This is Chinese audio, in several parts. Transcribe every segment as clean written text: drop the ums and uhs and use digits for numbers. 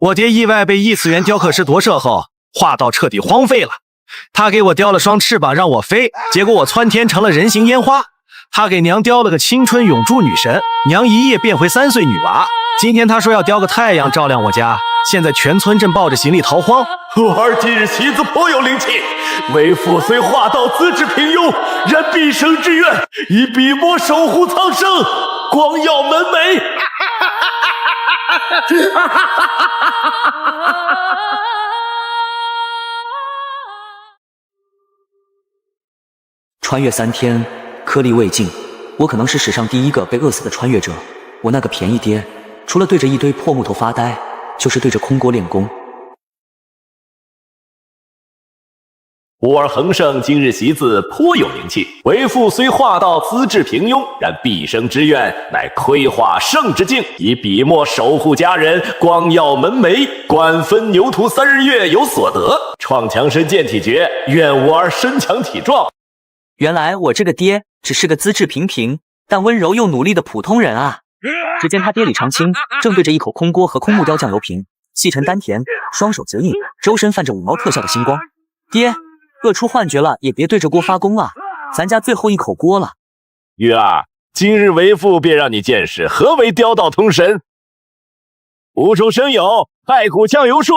我爹意外被异次元雕刻师夺舍后，画道彻底荒废了。他给我雕了双翅膀让我飞，结果我蹿天成了人形烟花。他给娘雕了个青春永驻女神，娘一夜变回3岁女娃。今天他说要雕个太阳照亮我家，现在全村正抱着行李逃荒。我儿今日喜子颇有灵气，为父虽画道资质平庸，然毕生之愿以笔墨守护苍生，光耀门楣。穿越3天，颗粒未尽，我可能是史上第一个被饿死的穿越者。我那个便宜爹，除了对着一堆破木头发呆，就是对着空锅练功。吾儿恒胜今日习字颇有灵气，为父虽画道资质平庸，然毕生之愿乃窥画圣之境，以笔墨守护家人，光耀门楣，官分牛屠3日月有所得，创强身健体诀，愿吾儿身强体壮。原来我这个爹只是个资质平平但温柔又努力的普通人啊！只见他爹李长青正对着一口空锅和空木雕酱油瓶，细沉丹田，双手结印，周身泛着5毛特效的星光。爹，饿出幻觉了也别对着锅发功啊，咱家最后一口锅了。玉儿，今日为父便让你见识何为雕道通神。无中生有，太古酱油术。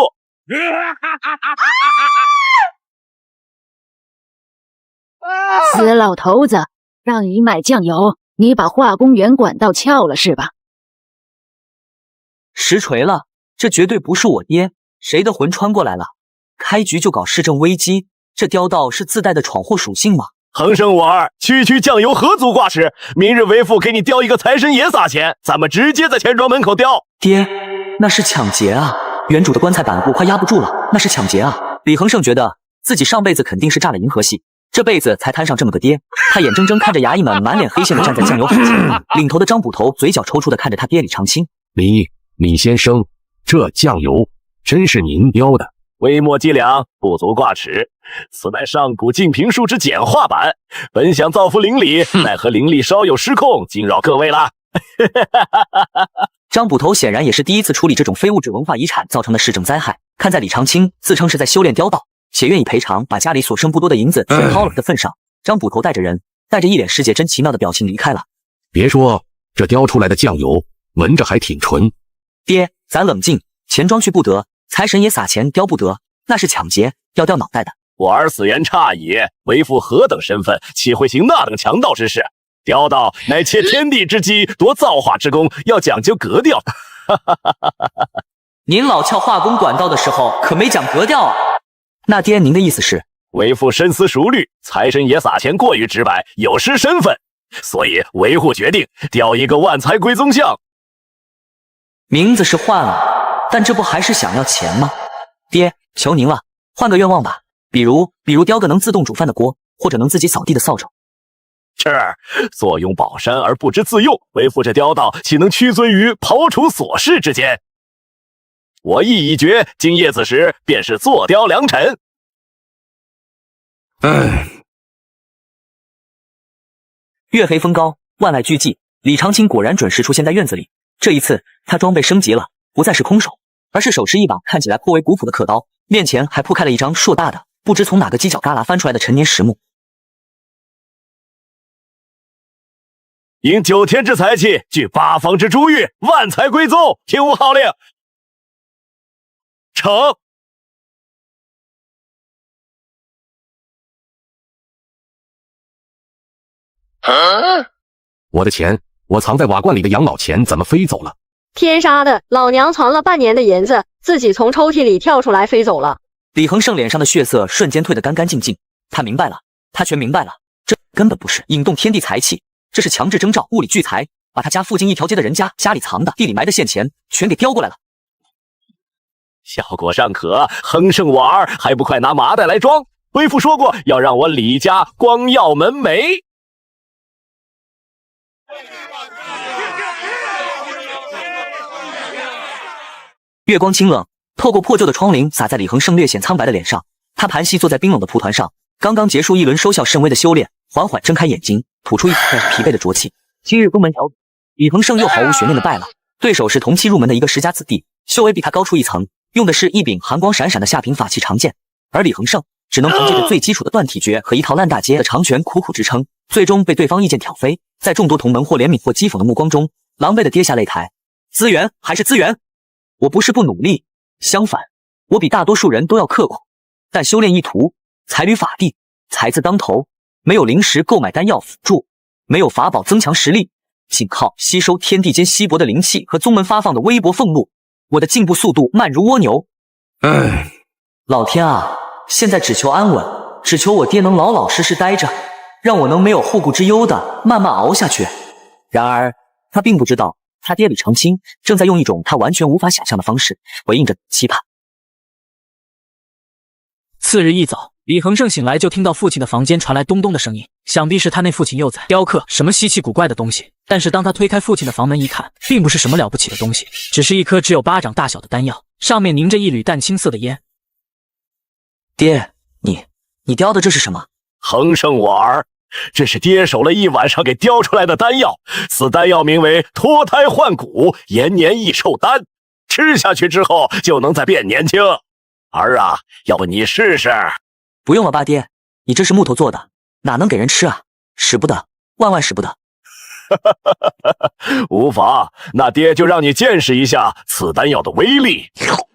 死老头子，让你买酱油，你把化工园管道撬了是吧？实锤了，这绝对不是我爹，谁的魂穿过来了？开局就搞市政危机，这雕道是自带的闯祸属性吗？恒生我儿，区酱油何足挂齿，明日为父给你雕一个财神爷撒钱，咱们直接在钱庄门口雕。爹，那是抢劫啊！原主的棺材板我快压不住了，那是抢劫啊！李恒胜觉得自己上辈子肯定是炸了银河系，这辈子才摊上这么个爹。他眼睁睁看着衙役们满脸黑线的站在酱油海前，领头的张捕头嘴角抽搐的看着他爹李长青。李先生，这酱油真是您雕的？微末伎俩，不足挂齿。此乃上古净瓶术之简化版，本想造福邻里，奈何灵力稍有失控，惊扰各位了。张捕头显然也是第一次处理这种非物质文化遗产造成的市政灾害，看在李长青自称是在修炼雕道，且愿意赔偿把家里所剩不多的银子全掏了的份上，张捕头带着人，带着一脸世界真奇妙的表情离开了。别说，这雕出来的酱油闻着还挺纯。爹，咱冷静，钱庄去不得，财神爷撒钱雕不得，那是抢劫，要掉脑袋的。我儿死言差矣，为父何等身份，岂会行那等强盗之事？雕道乃窃天地之机，夺造化之功，要讲究格调。您老撬化工管道的时候可没讲格调啊。那爹，您的意思是？为父深思熟虑，财神爷撒钱过于直白，有失身份，所以为父决定雕一个万财归宗像。名字是换了，但这不还是想要钱吗？爹，求您了，换个愿望吧，比如雕个能自动煮饭的锅，或者能自己扫地的扫帚。是，坐拥宝山而不知自用，为父这雕道岂能屈尊于刨除琐事之间？我意已决，今夜子时便是坐雕良辰。月黑风高，万籁俱寂，李长青果然准时出现在院子里。这一次他装备升级了，不再是空手，而是手持一把看起来颇为古朴的刻刀，面前还铺开了一张硕大的不知从哪个犄角旮旯翻出来的陈年实木。迎9天之财气，聚8方之珠玉，万财归宗，听吾号令。成。我的钱，我藏在瓦罐里的养老钱怎么飞走了？天杀的，老娘藏了半年的银子，自己从抽屉里跳出来飞走了。李恒胜脸上的血色瞬间褪得干干净净，他明白了，他全明白了，这根本不是引动天地财气，这是强制征召物理聚财，把他家附近一条街的人家里藏的、地里埋的现钱全给叼过来了。效果尚可，恒胜我儿还不快拿麻袋来装？为父说过，要让我李家光耀门楣。月光清冷，透过破旧的窗棂洒在李恒胜略显苍白的脸上。他盘膝坐在冰冷的蒲团上，刚刚结束一轮收效甚微的修炼，缓缓睁开眼睛，吐出一口带着疲惫的浊气。今日宫门调，李恒胜又毫无悬念的败了。对手是同期入门的一个10家子弟，修为比他高出一层，用的是一柄寒光闪闪的下品法器长剑，而李恒胜只能凭借着最基础的断体诀和一套烂大街的长拳苦苦支撑，最终被对方一剑挑飞，在众多同门或怜悯或讥讽的目光中，狼狈的跌下擂台。资源还是资源，我不是不努力，相反，我比大多数人都要刻苦，但修炼一途，才履法定，财字当头，没有灵石购买丹药辅助，没有法宝增强实力，仅靠吸收天地间稀薄的灵气和宗门发放的微薄俸禄，我的进步速度慢如蜗牛。老天啊，现在只求安稳，只求我爹能老老实实待着，让我能没有后顾之忧的慢慢熬下去。然而他并不知道，他爹李长青正在用一种他完全无法想象的方式回应着期盼。次日一早，李恒胜醒来就听到父亲的房间传来咚咚的声音，想必是他那父亲又在雕刻什么稀奇古怪的东西。但是当他推开父亲的房门一看，并不是什么了不起的东西，只是一颗只有巴掌大小的丹药，上面凝着一缕淡青色的烟。爹，你雕的这是什么？恒胜我儿，这是爹守了一晚上给雕出来的丹药，此丹药名为脱胎换骨延年益寿丹，吃下去之后就能再变年轻。儿啊，要不你试试？不用了吧，爹，你这是木头做的，哪能给人吃啊？使不得，万万使不得。无妨，那爹就让你见识一下此丹药的威力。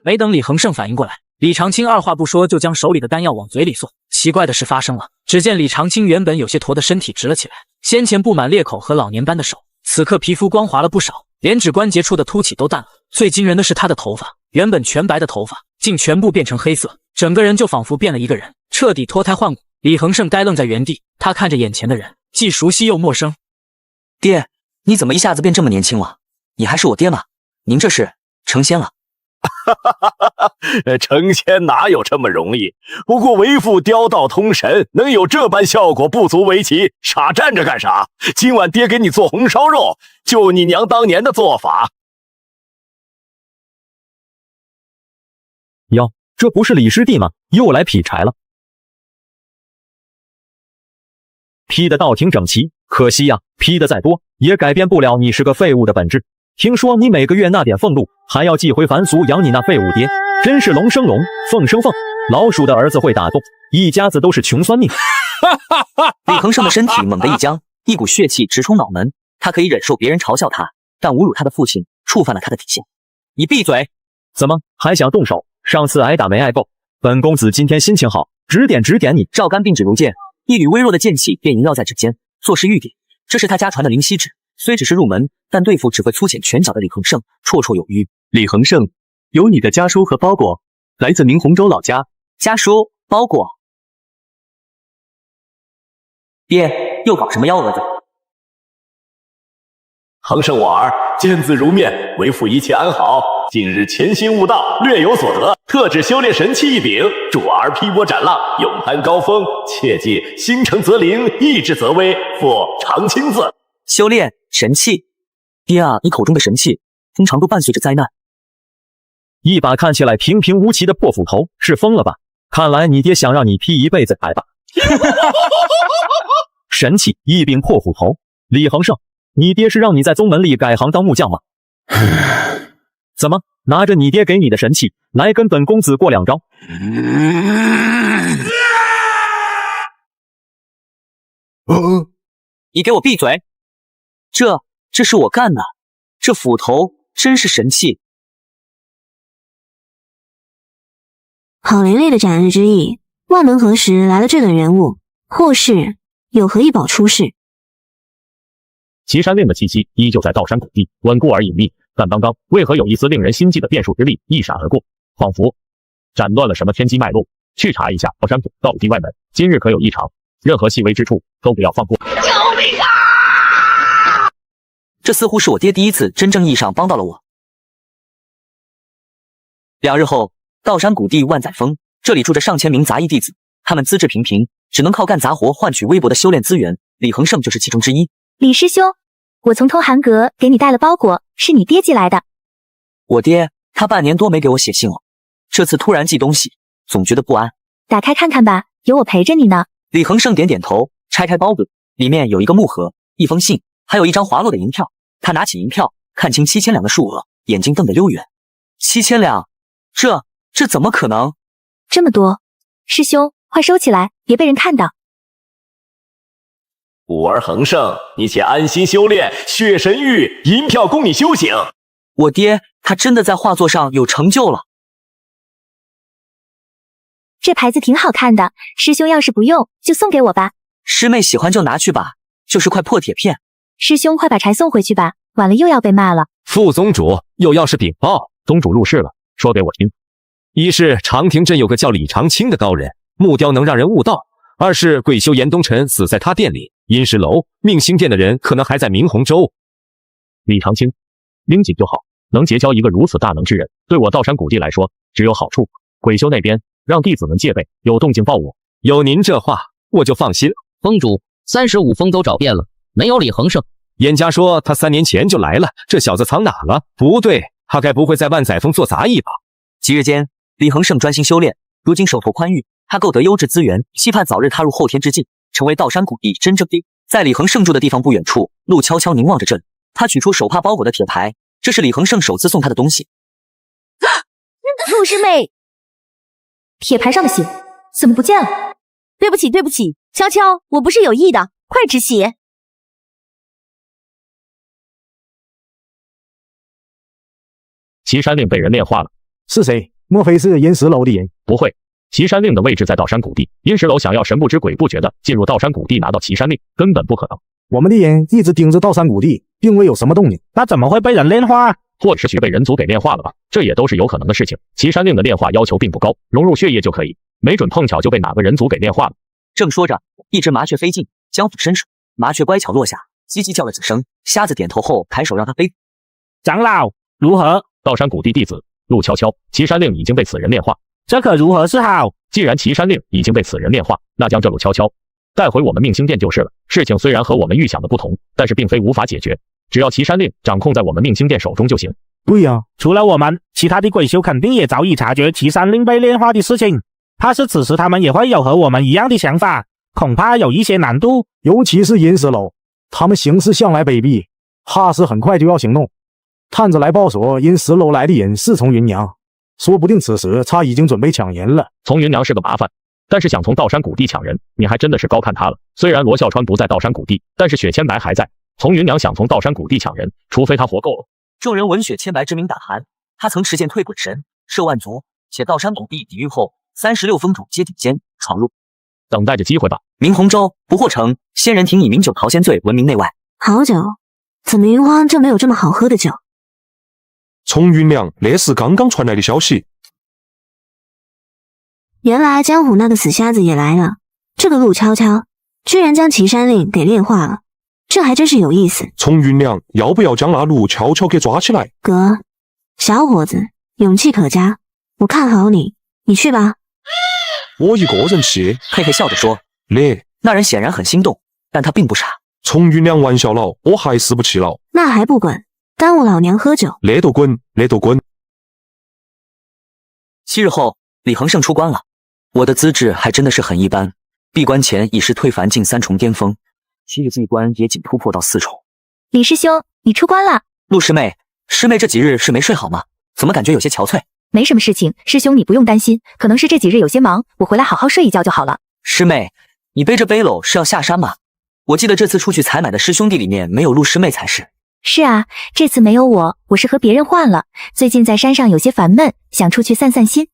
没等李恒胜反应过来，李长青二话不说就将手里的丹药往嘴里送。奇怪的事发生了，只见李长青原本有些驼的身体直了起来，先前布满裂口和老年斑的手，此刻皮肤光滑了不少，连指关节处的凸起都淡了。最惊人的是他的头发，原本全白的头发竟全部变成黑色，整个人就仿佛变了一个人，彻底脱胎换骨。李恒胜呆愣在原地，他看着眼前的人，既熟悉又陌生。爹，你怎么一下子变这么年轻了？你还是我爹吗？您这是成仙了？成仙哪有这么容易？不过为父雕道通神，能有这般效果不足为奇，傻站着干啥？今晚爹给你做红烧肉，就你娘当年的做法。哟，这不是李师弟吗？又来劈柴了。劈的倒挺整齐，可惜呀，劈的再多也改变不了你是个废物的本质。听说你每个月那点俸禄还要寄回凡俗养你那废物爹，真是龙生龙，凤生凤，老鼠的儿子会打洞，一家子都是穷酸命。李恒胜的身体猛地一僵，一股血气直冲脑门。他可以忍受别人嘲笑他，但侮辱他的父亲触犯了他的底线。你闭嘴！怎么还想动手？上次挨打没挨够？本公子今天心情好，指点指点你。赵干并指如剑，一缕微弱的剑气便萦绕在指尖，作势欲点。这是他家传的灵犀指，虽只是入门，但对付只会粗浅拳脚的李恒胜绰绰有余。李恒胜，有你的家书和包裹，来自明洪州老家。家书包裹？爹，又搞什么幺蛾子？恒胜我儿，见字如面，为父一切安好。近日潜心悟道，略有所得，特指修炼神器一柄，助儿劈波斩浪，勇攀高峰。切记心诚则灵，意志则威，父常亲自。修炼神器？爹啊，你口中的神器通常都伴随着灾难。一把看起来平平无奇的破斧头，是疯了吧？看来你爹想让你劈一辈子柴吧。神器一柄破斧头，李恒胜，你爹是让你在宗门里改行当木匠吗？怎么拿着你爹给你的神器来跟本公子过两招？你给我闭嘴！这是我干的，这斧头真是神器。好凌厉的斩日之意，万能何时来了这等人物？或是有何异宝出世？岐山令的气息依旧在道山谷地，稳固而隐秘，但刚刚为何有一丝令人心悸的变数之力一闪而过，仿佛斩乱了什么天机脉络。去查一下道山谷道地外门，今日可有异常，任何细微之处都不要放过。救命啊！这似乎是我爹第一次真正意义上帮到了我。2日后，道山谷地万载峰，这里住着上千名杂役弟子，他们资质平平，只能靠干杂活换取微薄的修炼资源。李恒胜就是其中之一。李师兄，我从通寒阁给你带了包裹，是你爹寄来的。我爹他半年多没给我写信了，这次突然寄东西，总觉得不安。打开看看吧，有我陪着你呢。李恒胜点点头，拆开包子，里面有一个木盒，一封信，还有一张滑落的银票。他拿起银票，看清7000两的数额，眼睛瞪得溜圆。7000两，这怎么可能？这么多，师兄，快收起来，别被人看到。吾儿恒盛，你且安心修炼，血神玉银票供你修行。我爹他真的在画作上有成就了。这牌子挺好看的，师兄要是不用，就送给我吧。师妹喜欢就拿去吧，就是块破铁片。师兄快把柴送回去吧，晚了又要被骂了。副宗主有要事禀报，宗主入世了，说给我听。一是长亭镇有个叫李长青的高人，木雕能让人悟道；二是鬼修严东辰死在他店里，阴石楼命星殿的人可能还在明洪州。李长青，拎紧就好，能结交一个如此大能之人，对我道山古地来说只有好处。鬼修那边让弟子们戒备，有动静报我。有您这话，我就放心了。宗主，35峰都找遍了，没有李恒盛。严家说他3年前就来了，这小子藏哪了？不对，他该不会在万载峰做杂役吧？即日间，李恒盛专心修炼，如今手头宽裕，他购得优质资源，期盼早日踏入后天之境，成为道山古地真正的。在李恒盛住的地方不远处，陆悄悄凝望着这里，他取出手帕包裹的铁牌，这是李恒盛首次送他的东西。陆师妹，铁牌上的血怎么不见了？对不起，对不起，悄悄，我不是有意的，快止血。岐山令被人炼化了。是谁？莫非是阴石楼的人？不会，岐山令的位置在道山古地，阴石楼想要神不知鬼不觉的进入道山古地拿到岐山令，根本不可能。我们的人一直盯着道山古地，并未有什么动静，那怎么会被人炼化？或者是被人族给炼化了吧？这也都是有可能的事情。岐山令的炼化要求并不高，融入血液就可以，没准碰巧就被哪个人族给炼化了。正说着，一只麻雀飞进，将俯身处，麻雀乖巧落下，叽叽叫了几声。瞎子点头后抬手让它飞。长老，如何？道山古地弟子陆悄悄，岐山令已经被此人炼化，这可如何是好？既然岐山令已经被此人炼化，那将这陆悄悄带回我们命星殿就是了。事情虽然和我们预想的不同，但是并非无法解决，只要岐山令掌控在我们命星殿手中就行。对呀，除了我们，其他的鬼修肯定也早已察觉岐山令被炼化的事情，怕是此时他们也会有和我们一样的想法，恐怕有一些难度。尤其是阴石楼，他们行事向来卑鄙，怕是很快就要行动。探子来报说，阴石楼来的人是从云娘，说不定此时他已经准备抢人了。从云娘是个麻烦，但是想从道山古地抢人，你还真的是高看他了。虽然罗啸川不在道山古地，但是雪千白还在。从云娘想从道山古地抢人，除非他活够了。众人闻雪千白之名胆寒，他曾持剑退鬼神，摄万族，且道山古地抵御后，36峰主皆顶尖闯入，等待着机会吧。明洪州不惑城仙人亭以名酒桃仙醉闻名内外。好酒，怎么云荒就没有这么好喝的酒？从云娘那是刚刚传来的消息。原来江湖那个死瞎子也来了，这个陆悄悄居然将岐山令给炼化了，这还真是有意思。从云娘要不要将那陆悄悄给抓起来？哥，小伙子勇气可嘉，我看好你，你去吧。我一个人去。佩佩笑着说。咧，那人显然很心动，但他并不傻。从云娘玩笑了，我还是不去了。那还不滚，耽误老娘喝酒。咧都滚，咧都滚。7日后，李恒盛出关了。我的资质还真的是很一般，闭关前已是退凡近3重巅峰，7日闭关也仅突破到4重。李师兄，你出关了。陆师妹，师妹这几日是没睡好吗？怎么感觉有些憔悴？没什么事情，师兄你不用担心，可能是这几日有些忙，我回来好好睡一觉就好了。师妹，你背着背篓是要下山吗？我记得这次出去采买的师兄弟里面没有陆师妹才是。是啊，这次没有我，我是和别人换了。最近在山上有些烦闷，想出去散散心。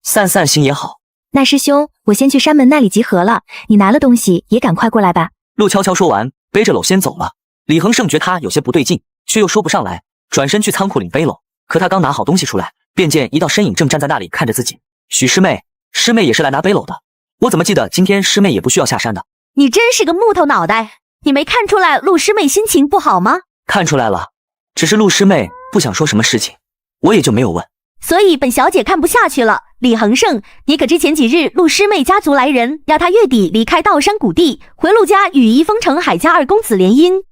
散散心也好。那师兄，我先去山门那里集合了，你拿了东西也赶快过来吧。陆悄悄说完，背着篓先走了。李恒盛觉他有些不对劲，却又说不上来，转身去仓库领背篓。可他刚拿好东西出来，便见一道身影正站在那里看着自己。许师妹，师妹也是来拿背篓的。我怎么记得今天师妹也不需要下山的？你真是个木头脑袋，你没看出来陆师妹心情不好吗？看出来了，只是陆师妹不想说什么事情，我也就没有问。所以本小姐看不下去了。李恒盛，你可知前几日陆师妹家族来人，要她月底离开道山古地，回陆家与一丰城海家2公子联姻。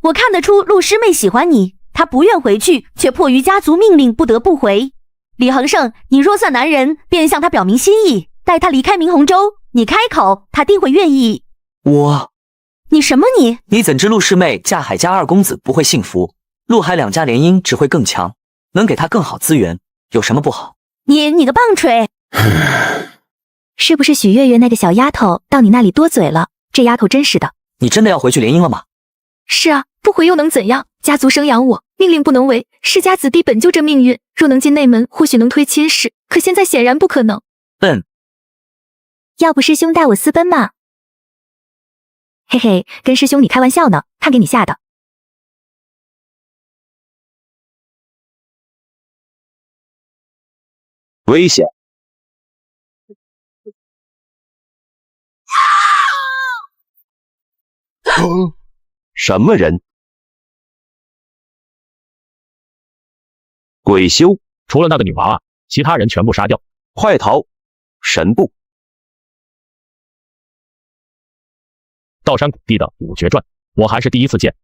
我看得出陆师妹喜欢你，她不愿回去，却迫于家族命令不得不回。李恒盛，你若算男人，便向她表明心意，带她离开明洪州，你开口，她定会愿意。你什么你？你怎知陆师妹嫁海家2公子不会幸福？陆海2家联姻只会更强。能给他更好资源，有什么不好？你个棒槌！是不是许月月那个小丫头到你那里多嘴了？这丫头真是的。你真的要回去联姻了吗？是啊，不回又能怎样？家族生养我，命令不能违，世家子弟本就这命运。若能进内门，或许能推亲事，可现在显然不可能。笨！要不师兄带我私奔嘛？嘿嘿，跟师兄你开玩笑呢，看给你吓的。危险！什么人？鬼修，除了那个女娃娃，其他人全部杀掉，快逃！神部。道山谷地的五绝传，我还是第一次见。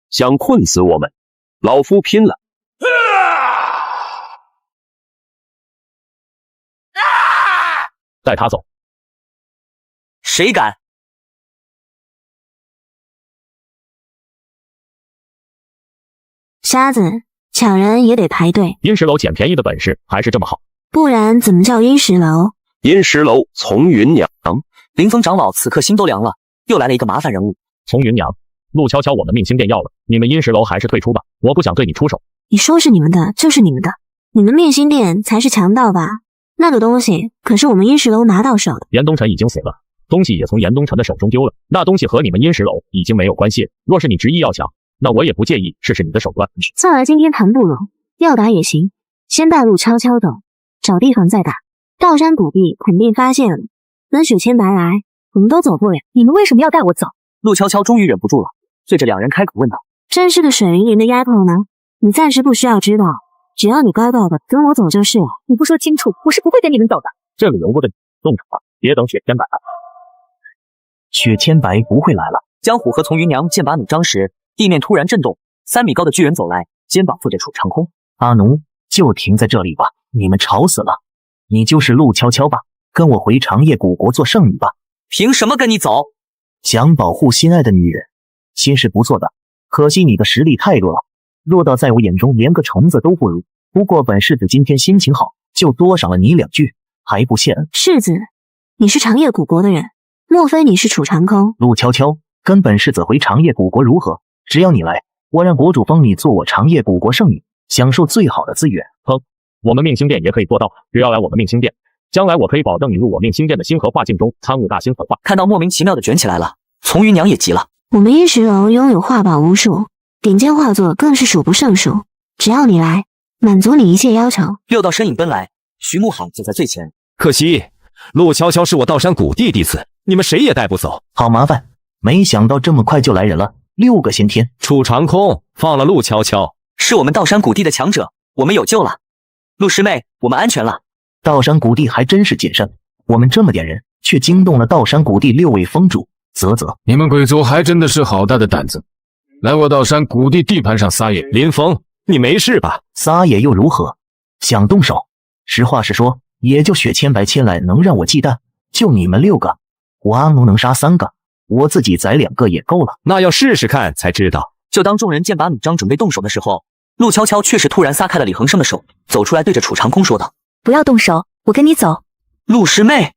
想困死我们，老夫拼了！带他走！谁敢？瞎子，抢人也得排队。阴石楼捡便宜的本事还是这么好，不然怎么叫阴石楼？阴石楼从云娘，林峰长老此刻心都凉了，又来了一个麻烦人物。从云娘，陆悄悄我们命星殿要了，你们阴石楼还是退出吧，我不想对你出手。你说是你们的就是你们的，你们命星殿才是强盗吧？那个东西可是我们阴石楼拿到手的。严东辰已经死了，东西也从严东辰的手中丢了，那东西和你们阴石楼已经没有关系。若是你执意要抢，那我也不介意试试你的手段。算了，今天谈不拢，要打也行，先带路悄悄走，找地方再打。道山谷地肯定发现了，等雪千白来，我们都走不了。你们为什么要带我走？陆悄悄终于忍不住了，对着两人开口问道：真是个水灵灵的丫头呢，你暂时不需要知道，只要你乖乖的跟我走就是了。你不说清楚，我是不会跟你们走的。这个由不得你，动手吧，别等雪千白来。雪千白不会来了。江虎和从云娘剑拔弩张时，地面突然震动，3米高的巨人走来，肩膀负着储长空。阿奴，就停在这里吧，你们吵死了。你就是陆悄悄吧？跟我回长夜古国做圣女吧。凭什么跟你走？想保护心爱的女人，心是不错的，可惜你的实力太弱了，弱到在我眼中连个虫子都不如。不过本世子今天心情好，就多赏了你2句，还不谢恩。世子，你是长夜古国的人，莫非你是储长空？陆悄悄，跟本世子回长夜古国如何？只要你来，我让国主封你做我长夜古国圣女，享受最好的资源。哼，我们命星殿也可以做到，只要来我们命星殿，将来我可以保证你入我命星殿的星河化境中参悟大星河化。看到莫名其妙的卷起来了，从云娘也急了。我们阴石楼拥有画宝无数，顶尖画作更是数不胜数，只要你来，满足你一切要求。6道身影奔来，徐慕海走在最前。可惜，陆悄悄是我道山谷地弟子，你们谁也带不走。好麻烦，没想到这么快就来人了，6个先天。储长空放了陆悄悄，是我们道山谷地的强者，我们有救了。陆师妹，我们安全了。道山谷地还真是谨慎，我们这么点人，却惊动了道山谷地6位峰主。啧，你们鬼族还真的是好大的胆子，来我道山谷地地盘上撒野。林峰，你没事吧？撒野又如何？想动手？实话实说，也就雪千白前来能让我忌惮，就你们6个，我阿奴能杀3个，我自己宰2个也够了。那要试试看才知道。就当众人剑拔弩张准备动手的时候，陆悄悄却是突然撒开了李恒生的手，走出来对着储长空说道：不要动手，我跟你走。陆师妹。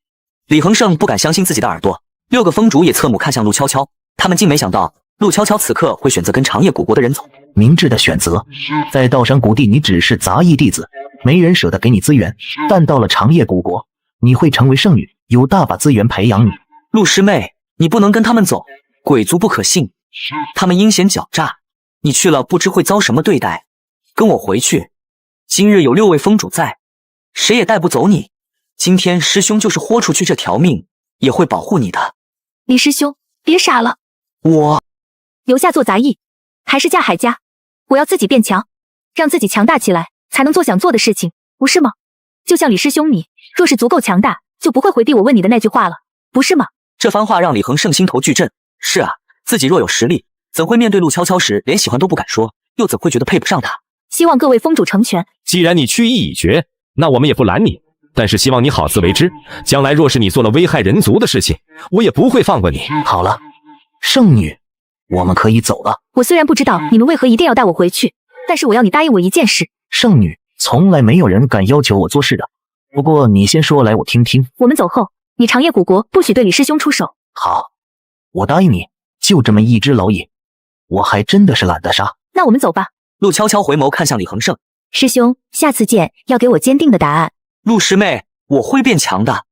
李恒生不敢相信自己的耳朵，6个峰主也侧目看向陆悄悄，他们竟没想到陆悄悄此刻会选择跟长夜古国的人走。明智的选择，在道山谷地你只是杂役弟子，没人舍得给你资源，但到了长夜古国，你会成为圣女，有大把资源培养你。陆师妹，你不能跟他们走，鬼族不可信，他们阴险狡诈，你去了不知会遭什么对待。跟我回去，今日有6位峰主在，谁也带不走你。今天师兄就是豁出去这条命，也会保护你的。李师兄，别傻了，我留下做杂役，还是嫁海家？我要自己变强，让自己强大起来，才能做想做的事情，不是吗？就像李师兄你，若是足够强大，就不会回避我问你的那句话了，不是吗？这番话让李恒胜心头巨震。是啊，自己若有实力，怎会面对陆悄悄时连喜欢都不敢说，又怎会觉得配不上他？希望各位峰主成全。既然你去意已决，那我们也不拦你，但是希望你好自为之，将来若是你做了危害人族的事情，我也不会放过你。好了，圣女，我们可以走了。我虽然不知道你们为何一定要带我回去，但是我要你答应我一件事。圣女，从来没有人敢要求我做事的。不过你先说来我听听。我们走后，你长夜古国不许对李师兄出手。好，我答应你。就这么一只蝼蚁，我还真的是懒得杀。那我们走吧。陆悄悄回眸看向李恒胜，师兄，下次见，要给我坚定的答案。陆师妹，我会变强的。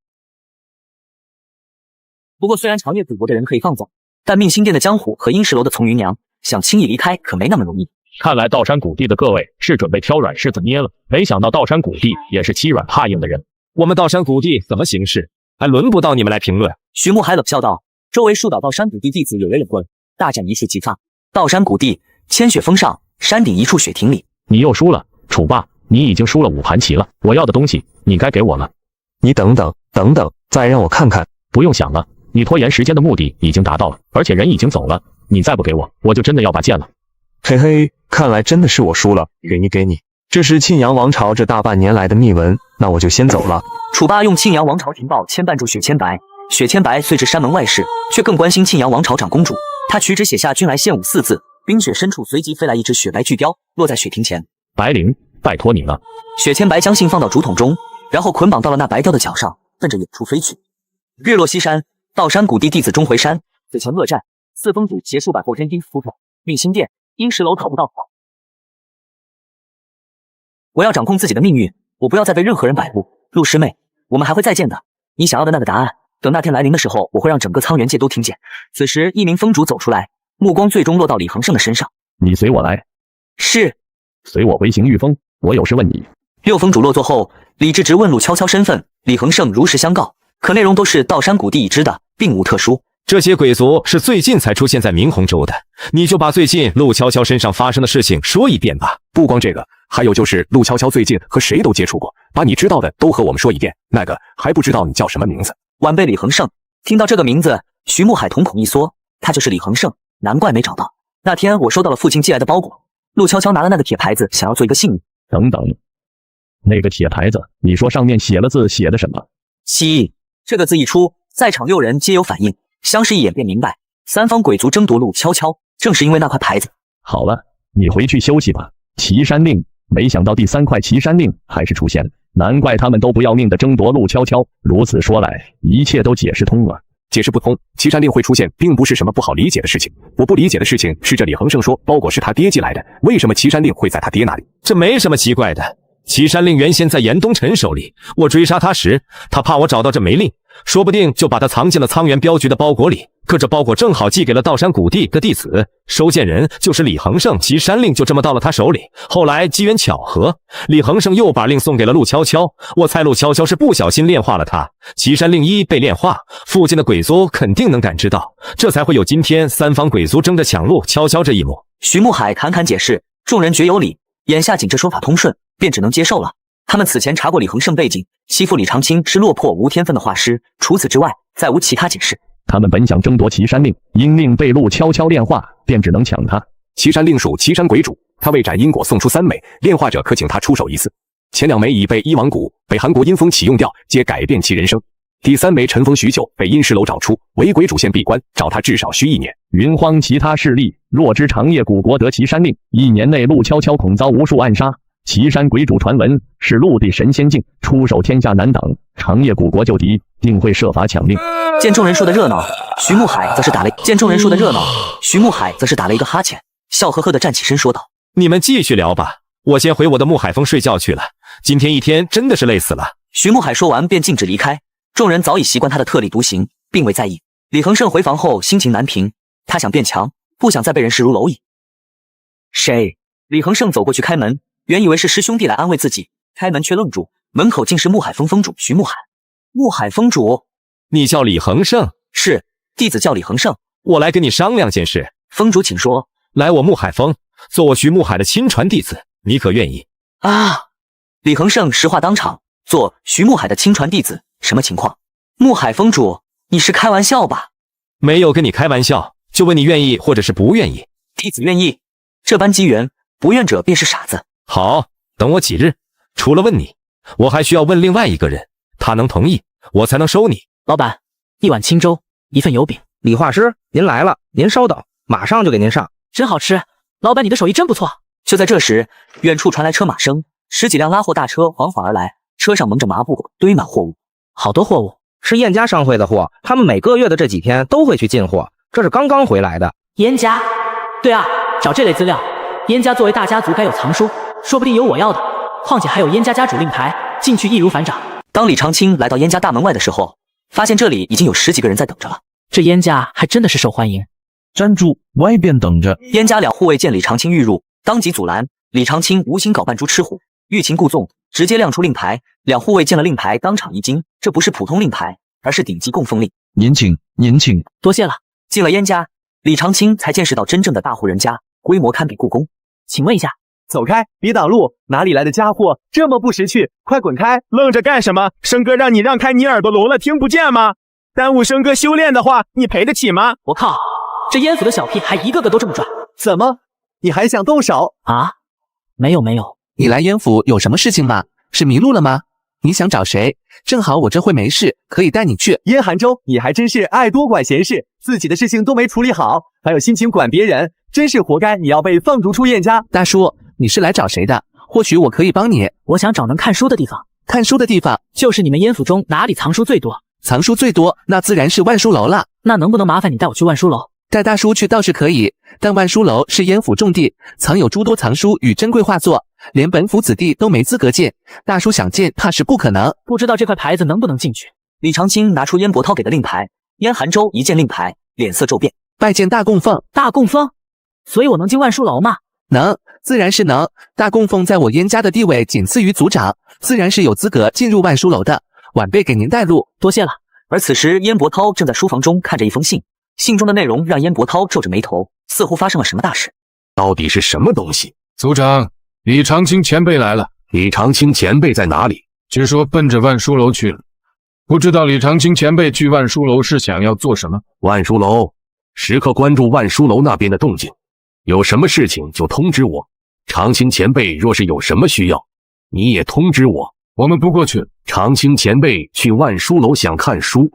不过虽然长夜古国的人可以放走，但命星殿的江虎和阴石楼的丛云娘想轻易离开可没那么容易。看来道山谷地的各位是准备挑软柿子捏了，没想到道山谷地也是欺软怕硬的人。我们道山谷地怎么行事，还轮不到你们来评论。徐木海冷笑道，周围数岛道山谷地弟子有人冷棍，大战一触即发。道山谷地千雪峰上，山顶一处雪亭里。你又输了，楚霸，你已经输了5盘棋了，我要的东西你该给我了。你等等，再让我看看。不用想了，你拖延时间的目的已经达到了，而且人已经走了，你再不给我，我就真的要把剑了。嘿嘿，看来真的是我输了，给你，这是庆阳王朝这大半年来的密文，那我就先走了。楚霸用庆阳王朝情报牵绊住雪千白，雪千白虽至山门外事，却更关心庆阳王朝长公主。他取纸写下君来献舞4字，冰雪深处随即飞来一只雪白巨雕，落在雪亭前。白灵，拜托你了。雪千白将信放到竹筒中，然后捆绑到了那白雕的脚上，奔着远处飞去。日落西山，道山谷地弟子终回山，此前恶战，四风主携数百货真丁扶手，命星殿、阴石楼逃不到跑。我要掌控自己的命运，我不要再被任何人摆布。陆师妹，我们还会再见的。你想要的那个答案，等那天来临的时候，我会让整个苍元界都听见。此时，一名风主走出来，目光最终落到李恒胜的身上。你随我来。是。随我回行御风，我有事问你。六风主落座后，李治直问陆悄悄身份，李恒胜如实相告，可内容都是道山谷地已知的，并无特殊。这些鬼族是最近才出现在明洪州的，你就把最近陆悄悄身上发生的事情说一遍吧。不光这个，还有就是陆悄悄最近和谁都接触过，把你知道的都和我们说一遍。那个还不知道你叫什么名字？晚辈李恒胜。听到这个名字，徐慕海瞳孔一缩，他就是李恒胜，难怪没找到。那天我收到了父亲寄来的包裹，陆悄悄拿了那个铁牌子，想要做一个信物。等等，那个铁牌子，你说上面写了字，写的什么？七。这个字一出，在场6人皆有反应，相视一眼便明白，三方鬼族争夺陆悄悄，正是因为那块牌子。好了，你回去休息吧。岐山令，没想到第3块岐山令还是出现了，难怪他们都不要命的争夺陆悄悄。如此说来，一切都解释通了。解释不通，岐山令会出现，并不是什么不好理解的事情。我不理解的事情是，这李恒胜说包裹是他爹寄来的，为什么岐山令会在他爹那里？这没什么奇怪的。岐山令原先在严东辰手里，我追杀他时，他怕我找到这枚令，说不定就把它藏进了苍元镖局的包裹里。可这包裹正好寄给了道山谷地的弟子，收件人就是李恒胜，岐山令就这么到了他手里。后来机缘巧合，李恒胜又把令送给了陆悄悄，我猜陆悄悄是不小心炼化了他。岐山令一被炼化，附近的鬼族肯定能感知到，这才会有今天三方鬼族争着抢陆悄悄这一幕。徐慕海侃侃解释，众人觉有理，眼下仅这说法通顺，便只能接受了。他们此前查过李恒胜背景，欺负李长青是落魄无天分的画师，除此之外再无其他解释。他们本想争夺岐山令，因令被陆悄悄炼化，便只能抢他。岐山令属岐山鬼主，他为斩因果送出3枚，炼化者可请他出手一次。前2枚已被伊王谷、北韩国阴风启用掉，皆改变其人生。第3枚尘封许久，被阴石楼找出，为鬼主现闭关，找他至少需1年。云荒其他势力若知长夜谷国得岐山令，1年内陆悄悄恐遭无数暗杀。岐山鬼主传闻是陆地神仙境，出手天下难挡，长夜谷国救敌，定会设法抢令。见众人说的热闹，徐慕海则是打了一个哈欠，笑呵呵地站起身说道：“你们继续聊吧，我先回我的木海峰睡觉去了。今天一天真的是累死了。”徐慕海说完便径直离开，众人早已习惯他的特立独行，并未在意。李恒胜回房后心情难平，他想变强，不想再被人视如蝼蚁。谁？李恒胜走过去开门，原以为是师兄弟来安慰自己，开门却愣住，门口竟是木海峰峰主徐慕海。木海峰主，你叫李恒胜？是，弟子叫李恒胜。我来跟你商量件事。峰主请说。来我木海峰，做我徐慕海的亲传弟子，你可愿意？啊！李恒胜实话当场，做徐慕海的亲传弟子，什么情况？木海峰主，你是开玩笑吧？没有跟你开玩笑，就问你愿意或者是不愿意。弟子愿意。这般机缘，不愿者便是傻子。好，等我几日，除了问你，我还需要问另外一个人，他能同意，我才能收你。老板，1碗清粥，1份油饼。李画师，您来了，您稍等，马上就给您上。真好吃，老板你的手艺真不错。就在这时，远处传来车马声，10几辆拉货大车缓缓而来，车上蒙着麻布，堆满货物，好多货物，是燕家商会的货，他们每个月的这几天都会去进货，这是刚刚回来的。燕家？对啊，找这类资料，燕家作为大家族该有藏书，说不定有我要的。况且还有燕家家主令牌，进去易如反掌。当李长青来到燕家大门外的时候，发现这里已经有10几个人在等着了。这燕家还真的是受欢迎。站住，外边等着。燕家2护卫见李长青欲入，当即阻拦。李长青无心搞扮猪吃虎，欲擒故纵，直接亮出令牌。2护卫见了令牌，当场一惊，这不是普通令牌，而是顶级供奉令。您请，您请。多谢了。进了燕家，李长青才见识到真正的大户人家，规模堪比故宫。请问一下，走开，别挡路！哪里来的家伙，这么不识趣？快滚开！愣着干什么？生哥让你让开，你耳朵聋了听不见吗？耽误生哥修炼的话，你赔得起吗？我靠，这燕府的小屁孩一个个都这么拽。怎么，你还想动手啊？没有。你来燕府有什么事情吗？是迷路了吗？你想找谁？正好我这会没事，可以带你去。燕寒州，你还真是爱多管闲事，自己的事情都没处理好，还有心情管别人，真是活该！你要被放逐出燕家。大叔，你是来找谁的？或许我可以帮你。我想找能看书的地方。看书的地方就是你们燕府中哪里藏书最多？藏书最多，那自然是万书楼了。那能不能麻烦你带我去万书楼？带大叔去倒是可以，但万书楼是燕府重地，藏有诸多藏书与珍贵画作，连本府子弟都没资格进，大叔想进怕是不可能。不知道这块牌子能不能进去？李长青拿出燕伯涛给的令牌，燕寒州一见令牌，脸色骤变，拜见大供奉。大供奉？所以我能进万书楼吗？能，自然是能。大供奉在我燕家的地位仅次于族长，自然是有资格进入万书楼的。晚辈给您带路，多谢了。而此时燕伯涛正在书房中看着一封信，信中的内容让燕伯涛皱着眉头，似乎发生了什么大事。到底是什么东西？族长，李长青前辈来了。李长青前辈在哪里？据说奔着万书楼去了。不知道李长青前辈去万书楼是想要做什么？万书楼，时刻关注万书楼那边的动静，有什么事情就通知我。长青前辈若是有什么需要，你也通知我。我们不过去。长青前辈去万书楼想看书，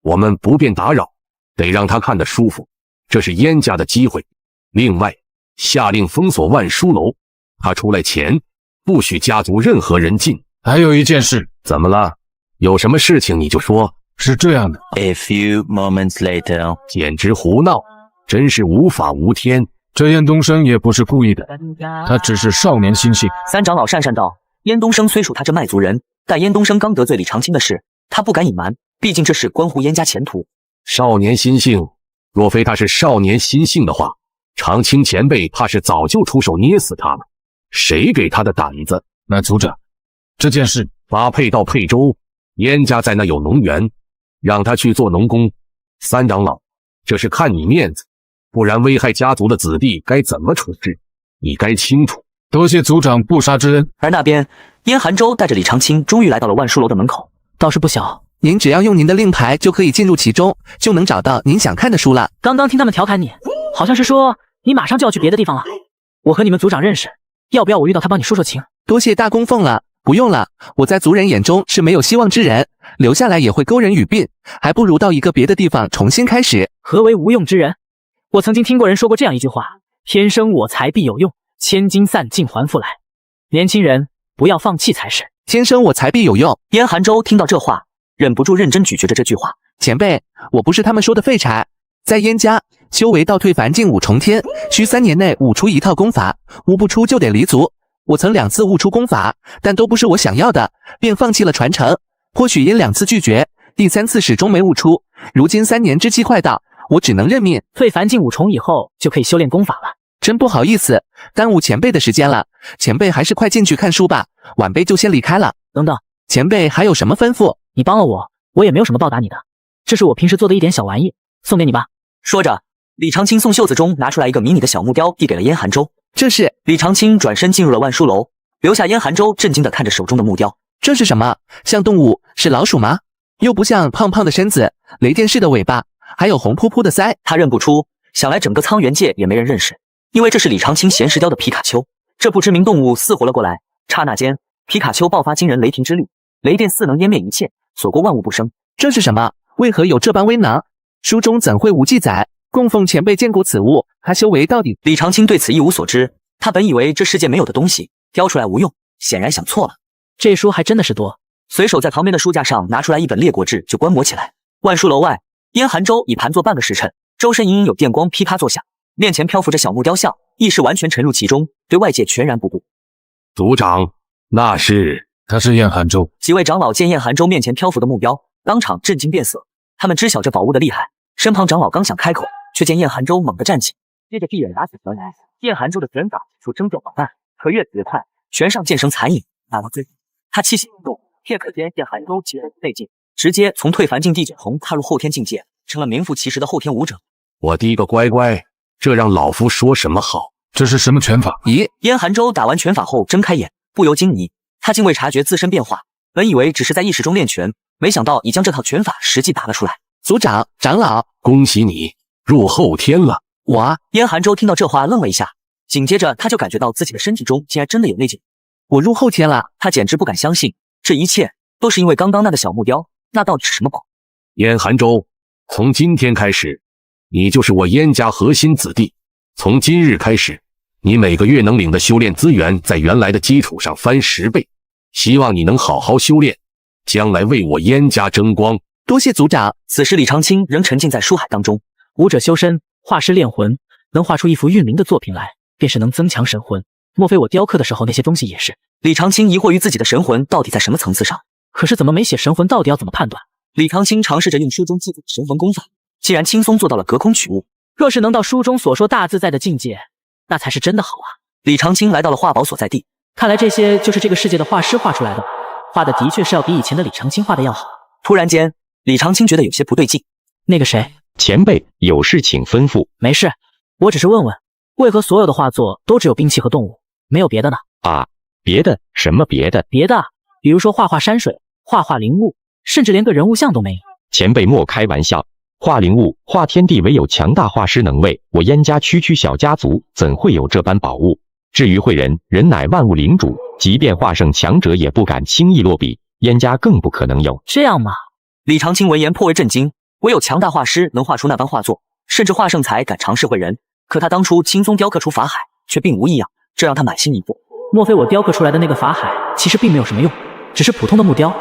我们不便打扰，得让他看得舒服，这是燕家的机会。另外，下令封锁万书楼，他出来前不许家族任何人进。还有一件事。怎么了？有什么事情你就说。是这样的。A few moments later， 简直胡闹，真是无法无天。这燕东升也不是故意的，他只是少年心性。三长老讪讪道，燕东升虽属他这卖族人，但燕东升刚得罪李长青的事，他不敢隐瞒，毕竟这事关乎燕家前途。少年心性，若非他是少年心性的话，长青前辈怕是早就出手捏死他了。谁给他的胆子？那族长，这件事发配到沛州，燕家在那有农园，让他去做农工。三长老，这是看你面子，不然危害家族的子弟该怎么处置，你该清楚。多谢族长不杀之恩。而那边，燕寒州带着李长青终于来到了万书楼的门口，倒是不小。您只要用您的令牌就可以进入其中，就能找到您想看的书了。刚刚听他们调侃你，好像是说你马上就要去别的地方了。我和你们族长认识，要不要我遇到他帮你说说情？多谢大供奉了，不用了，我在族人眼中是没有希望之人，留下来也会勾人语病，还不如到一个别的地方重新开始。何为无用之人？我曾经听过人说过这样一句话：天生我材必有用，千金散尽还复来。年轻人不要放弃才是。天生我材必有用。燕寒州听到这话，忍不住认真咀嚼着这句话。前辈，我不是他们说的废柴，在燕家修为倒退凡境5重天，需3年内悟出一套功法，悟不出就得离族。我曾2次悟出功法，但都不是我想要的，便放弃了传承。或许因2次拒绝，第3次始终没悟出。如今3年之期快到，我只能认命。退凡境5重以后就可以修炼功法了。真不好意思，耽误前辈的时间了。前辈还是快进去看书吧，晚辈就先离开了。等等，前辈还有什么吩咐？你帮了我，我也没有什么报答你的，这是我平时做的一点小玩意，送给你吧。说着，李长青从袖子中拿出来一个迷你的小木雕，递给了燕寒州。这是。李长青转身进入了万书楼，留下燕寒州震惊地看着手中的木雕。这是什么？像动物？是老鼠吗？又不像，胖胖的身子，雷电式的尾巴，还有红扑扑的腮。他认不出，想来整个苍原界也没人认识，因为这是李长青闲时雕的皮卡丘。这不知名动物似活了过来，刹那间，皮卡丘爆发惊人雷霆之力，雷电似能湮灭一切，所过万物不生。这是什么？为何有这般威能？书中怎会无记载？供奉前辈见过此物，他修为到底……李长青对此一无所知，他本以为这世界没有的东西雕出来无用，显然想错了。这书还真的是多，随手在旁边的书架上拿出来一本《列国志》就观摩起来。万书楼外，燕寒州已盘坐半个时辰，周身隐隐有电光噼啪作响，面前漂浮着小木雕像，意识完全沉入其中，对外界全然不顾。族长，那是……他是燕寒州。几位长老见燕寒州面前漂浮的木雕，当场震惊变色。他们知晓这宝物的厉害，身旁长老刚想开口，却见燕寒州猛地站起，接着避人打死而来。燕寒州的拳法处争斗广泛，可越子越快，拳上渐生残影，打到最后，他气息运动，片刻间燕寒州其人内劲，直接从退凡境地9重踏入后天境界，成了名副其实的后天武者。我的个乖乖，这让老夫说什么好？这是什么拳法？咦，燕寒州打完拳法后睁开眼，不由惊疑。他竟未察觉自身变化，本以为只是在意识中练拳，没想到已将这套拳法实际打了出来。族长、长老，恭喜你入后天了！我……燕寒州听到这话愣了一下，紧接着他就感觉到自己的身体中竟然真的有内劲。我入后天了！他简直不敢相信，这一切都是因为刚刚那个小木雕，那到底是什么宝？燕寒州，从今天开始，你就是我燕家核心子弟。从今日开始，你每个月能领的修炼资源在原来的基础上翻10倍。希望你能好好修炼，将来为我燕家争光。多谢族长。此时李长青仍沉浸在书海当中。武者修身，画师炼魂，能画出一幅运灵的作品来，便是能增强神魂。莫非我雕刻的时候那些东西也是？李长青疑惑于自己的神魂到底在什么层次上，可是怎么没写神魂到底要怎么判断？李长青尝试着用书中记录的神魂功法，竟然轻松做到了隔空取物。若是能到书中所说大自在的境界，那才是真的好啊！李长青来到了画宝所在地，看来这些就是这个世界的画师画出来的，画的的确是要比以前的李长青画的要好。突然间，李长青觉得有些不对劲。那个谁，前辈有事请吩咐。没事，我只是问问，为何所有的画作都只有兵器和动物，没有别的呢？啊，别的？什么别的？别的，比如说画山水，画灵物，甚至连个人物像都没有。前辈莫开玩笑，画灵物、画天地，唯有强大画师能为。我燕家区小家族怎会有这般宝物？至于绘人，人乃万物领主，即便画圣强者也不敢轻易落笔，燕家更不可能有。这样吗？李长青闻言颇为震惊，唯有强大画师能画出那般画作，甚至画圣才敢尝试绘人。可他当初轻松雕刻出法海，却并无异样，这让他满心疑惑。莫非我雕刻出来的那个法海其实并没有什么用，只是普通的木雕？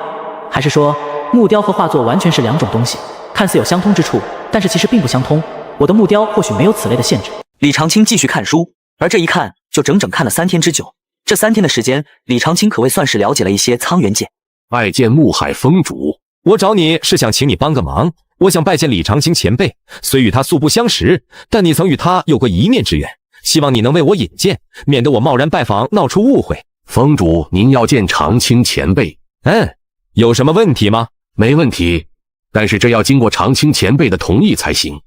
还是说木雕和画作完全是两种东西，看似有相通之处，但是其实并不相通？我的木雕或许没有此类的限制。李长青继续看书，而这一看就整整看了3天之久。这3天的时间，李长青可谓算是了解了一些苍元界。拜见木海峰主，我找你是想请你帮个忙。我想拜见李长青前辈，虽与他素不相识，但你曾与他有过一面之缘，希望你能为我引荐，免得我贸然拜访闹出误会。峰主，您要见长青前辈？有什么问题吗？没问题，但是这要经过长青前辈的同意才行。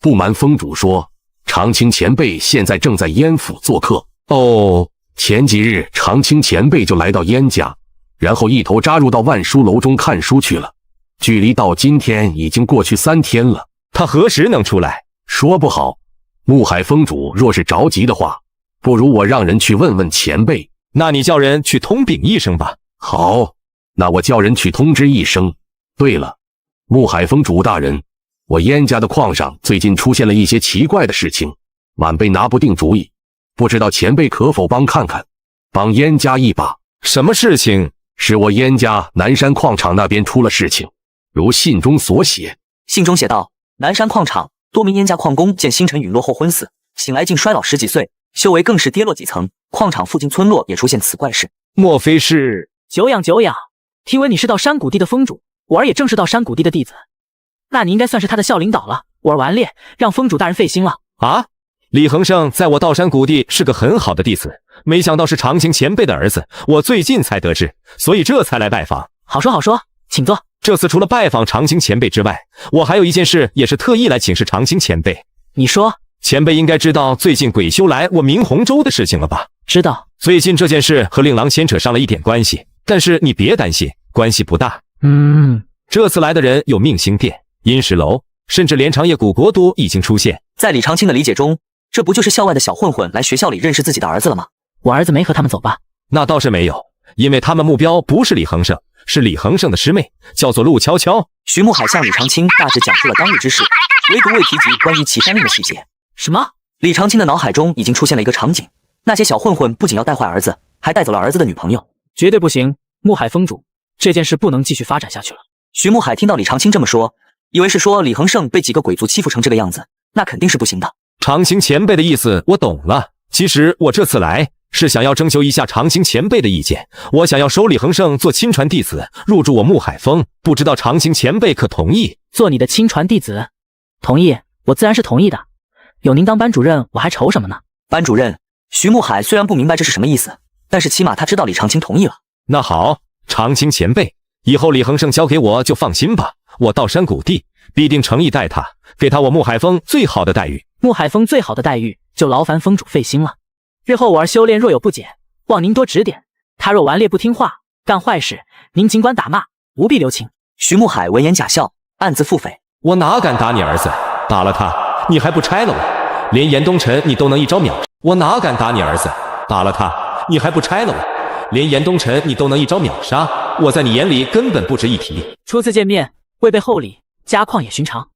不瞒峰主说，长青前辈现在正在燕府做客。哦，前几日长青前辈就来到燕家，然后一头扎入到万书楼中看书去了。距离到今天已经过去3天了。他何时能出来？说不好。木海峰主若是着急的话，不如我让人去问问前辈。那你叫人去通禀一声吧。好，那我叫人去通知一声。对了，木海峰主大人，我燕家的矿上最近出现了一些奇怪的事情，晚辈拿不定主意，不知道前辈可否帮看看，帮燕家一把。什么事情？是我燕家南山矿场那边出了事情，如信中所写。信中写道，南山矿场多名燕家矿工见星辰陨落后昏死，醒来竟衰老10几岁，修为更是跌落几层。矿场附近村落也出现此怪事。莫非是……久仰，听闻你是道山谷地的峰主，我儿也正是道山谷地的弟子，那你应该算是他的校领导了。我儿顽劣，让峰主大人费心了。啊，李恒胜在我道山谷地是个很好的弟子，没想到是长青前辈的儿子，我最近才得知，所以这才来拜访。好说，请坐。这次除了拜访长青前辈之外，我还有一件事也是特意来请示长青前辈。你说。前辈应该知道最近鬼修来我明洪州的事情了吧？知道。最近这件事和令郎牵扯上了一点关系，但是你别担心，关系不大。这次来的人有命星殿、阴石楼，甚至连长夜古国都已经出现。在李长青的理解中，这不就是校外的小混混来学校里认识自己的儿子了吗？我儿子没和他们走吧？那倒是没有，因为他们目标不是李恒胜，是李恒胜的师妹，叫做陆悄悄。徐慕海向李长青大致讲述了当日之事，唯独未提及关于岐山令的细节。什么？李长青的脑海中已经出现了一个场景，那些小混混不仅要带坏儿子，还带走了儿子的女朋友。绝对不行，穆海峰主，这件事不能继续发展下去了。徐慕海听到李长青这么说，以为是说李恒胜被几个鬼族欺负成这个样子，那肯定是不行的。长青前辈的意思我懂了，其实我这次来是想要征求一下长青前辈的意见，我想要收李恒胜做亲传弟子，入驻我穆海峰，不知道长青前辈可同意？做你的亲传弟子？同意，我自然是同意的。有您当班主任，我还愁什么呢？班主任，徐慕海虽然不明白这是什么意思，但是起码他知道李长青同意了。那好，长青前辈，以后李恒胜交给我就放心吧，我道山谷地必定诚意待他，给他我穆海峰最好的待遇。穆海峰最好的待遇，就劳烦峰主费心了。日后我儿修炼若有不解，望您多指点。他若顽劣不听话，干坏事，您尽管打骂，不必留情。徐慕海闻言假笑，暗自腹诽：我哪敢打你儿子？打了他，你还不拆了我？连严东辰你都能一招秒杀，我哪敢打你儿子？打了他，你还不拆了我？连严东辰你都能一招秒杀，我在你眼里根本不值一提。初次见面，未备厚礼，家况也寻常。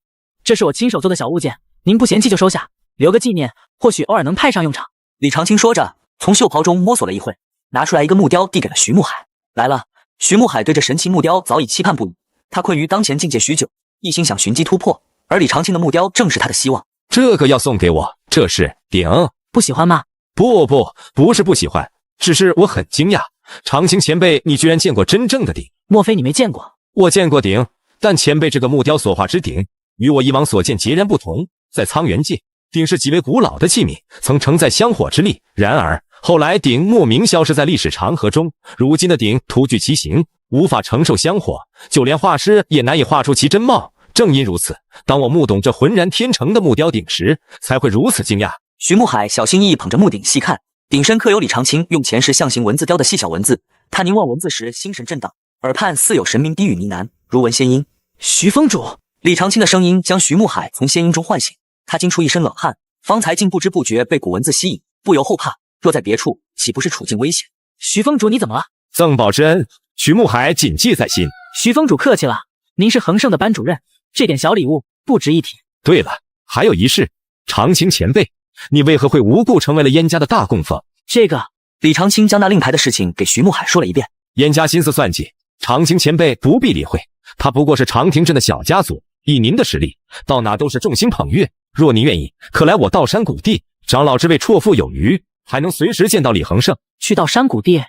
这是我亲手做的小物件，您不嫌弃就收下，留个纪念，或许偶尔能派上用场。李长青说着，从袖袍中摸索了一会，拿出来一个木雕，递给了徐慕海。来了。徐慕海对这神奇木雕早已期盼不已，他困于当前境界许久，一心想寻机突破，而李长青的木雕正是他的希望。这个要送给我，这是鼎。不喜欢吗？不是不喜欢，只是我很惊讶，长青前辈你居然见过真正的鼎？莫非你没见过？我见过鼎，但前辈这个木雕所画之鼎，与我以往所见截然不同。在苍元界，鼎是极为古老的器皿，曾承载香火之力。然而后来鼎莫名消失在历史长河中，如今的鼎徒具其形，无法承受香火，就连画师也难以画出其真貌。正因如此，当我目睹这浑然天成的木雕鼎时，才会如此惊讶。徐慕海小心翼翼捧着木鼎细看，鼎身刻有李长青用前世象形文字雕的细小文字。他凝望文字时，心神震荡，耳畔似有神明低语呢喃，如闻仙音。徐峰主，李长青的声音将徐慕海从仙音中唤醒，他惊出一身冷汗，方才竟不知不觉被古文字吸引，不由后怕。若在别处，岂不是处境危险？徐峰主，你怎么了？赠宝之恩，徐慕海谨记在心。徐峰主客气了，您是恒盛的班主任，这点小礼物不值一提。对了，还有一事，长青前辈，你为何会无故成为了燕家的大供奉？这个，李长青将那令牌的事情给徐慕海说了一遍。燕家心思算计，长青前辈不必理会，他不过是长亭镇的小家族，以您的实力，到哪都是众星捧月。若您愿意，可来我道山谷地，长老之位绰绰有余，还能随时见到李恒胜。去道山谷地，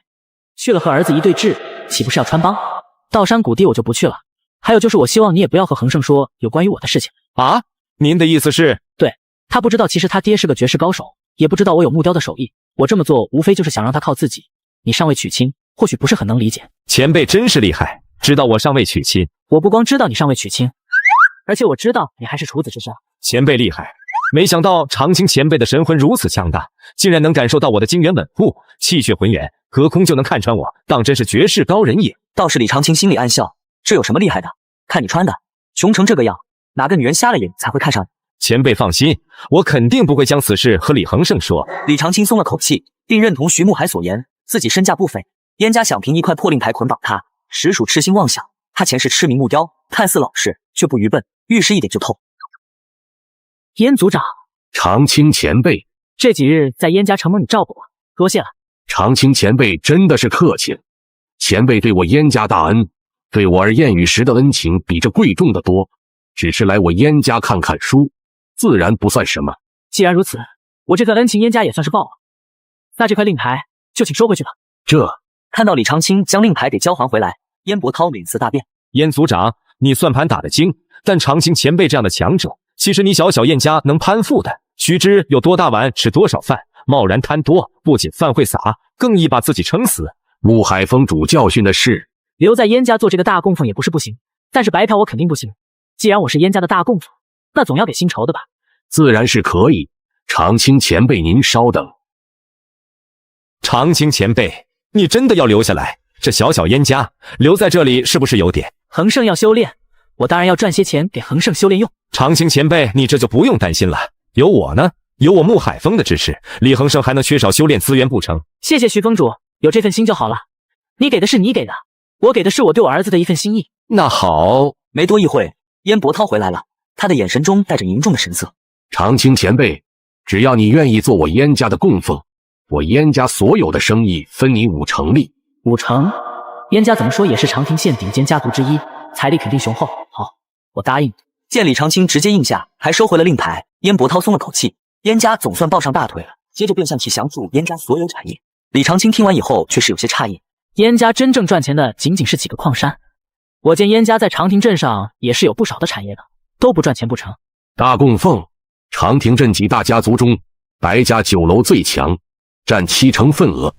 去了和儿子一对峙，岂不是要穿帮？道山谷地我就不去了。还有就是，我希望你也不要和恒胜说有关于我的事情啊。您的意思是？对，他不知道其实他爹是个绝世高手，也不知道我有木雕的手艺。我这么做无非就是想让他靠自己。你尚未娶亲，或许不是很能理解。前辈真是厉害，知道我尚未娶亲。我不光知道你尚未娶亲，而且我知道你还是处子之身。前辈厉害，没想到长青前辈的神魂如此强大，竟然能感受到我的精元稳固，气血浑圆，隔空就能看穿我，当真是绝世高人也。倒是李长青心里暗笑，这有什么厉害的？看你穿的，穷成这个样，哪个女人瞎了眼才会看上你？前辈放心，我肯定不会将此事和李恒胜说。李长青松了口气，并认同徐慕海所言，自己身价不菲，燕家想凭一块破令牌捆绑他，实属痴心妄想。他前世痴迷木雕，看似老实，却不愚笨，遇事一点就透。燕族长，长青前辈，这几日在燕家承蒙你照顾我，多谢了。长青前辈真的是客气了，前辈对我燕家大恩，对我而言与时的恩情比这贵重的多，只是来我燕家看看书，自然不算什么。既然如此，我这份恩情燕家也算是报了。那这块令牌就请收回去吧。看到李长青将令牌给交还回来，燕伯涛脸色大变。燕族长，你算盘打得精，但长青前辈这样的强者，其实你小小燕家能攀附的？须知有多大碗吃多少饭，贸然贪多，不仅饭会洒，更易把自己撑死。穆海峰主教训的是，留在燕家做这个大供奉也不是不行，但是白嫖我肯定不行。既然我是燕家的大供奉，那总要给薪酬的吧？自然是可以。长青前辈您稍等。长青前辈，你真的要留下来？这小小燕家留在这里是不是有点？恒盛要修炼，我当然要赚些钱给恒盛修炼用。长青前辈，你这就不用担心了，有我呢，有我穆海峰的支持，李恒盛还能缺少修炼资源不成？谢谢徐峰主，有这份心就好了。你给的是你给的，我给的是我对我儿子的一份心意。那好。没多一会，燕伯涛回来了，他的眼神中带着凝重的神色。长青前辈，只要你愿意做我燕家的供奉，我燕家所有的生意分你50%利。50%？燕家怎么说也是长亭县顶尖家族之一，财力肯定雄厚。好，我答应。见李长青直接应下，还收回了令牌，燕伯涛松了口气，燕家总算抱上大腿了。接着便向其详述燕家所有产业。李长青听完以后却是有些诧异，燕家真正赚钱的仅仅是几个矿山，我见燕家在长亭镇上也是有不少的产业的，都不赚钱不成？大供奉，长亭镇几大家族中，白家酒楼最强，占70%份额。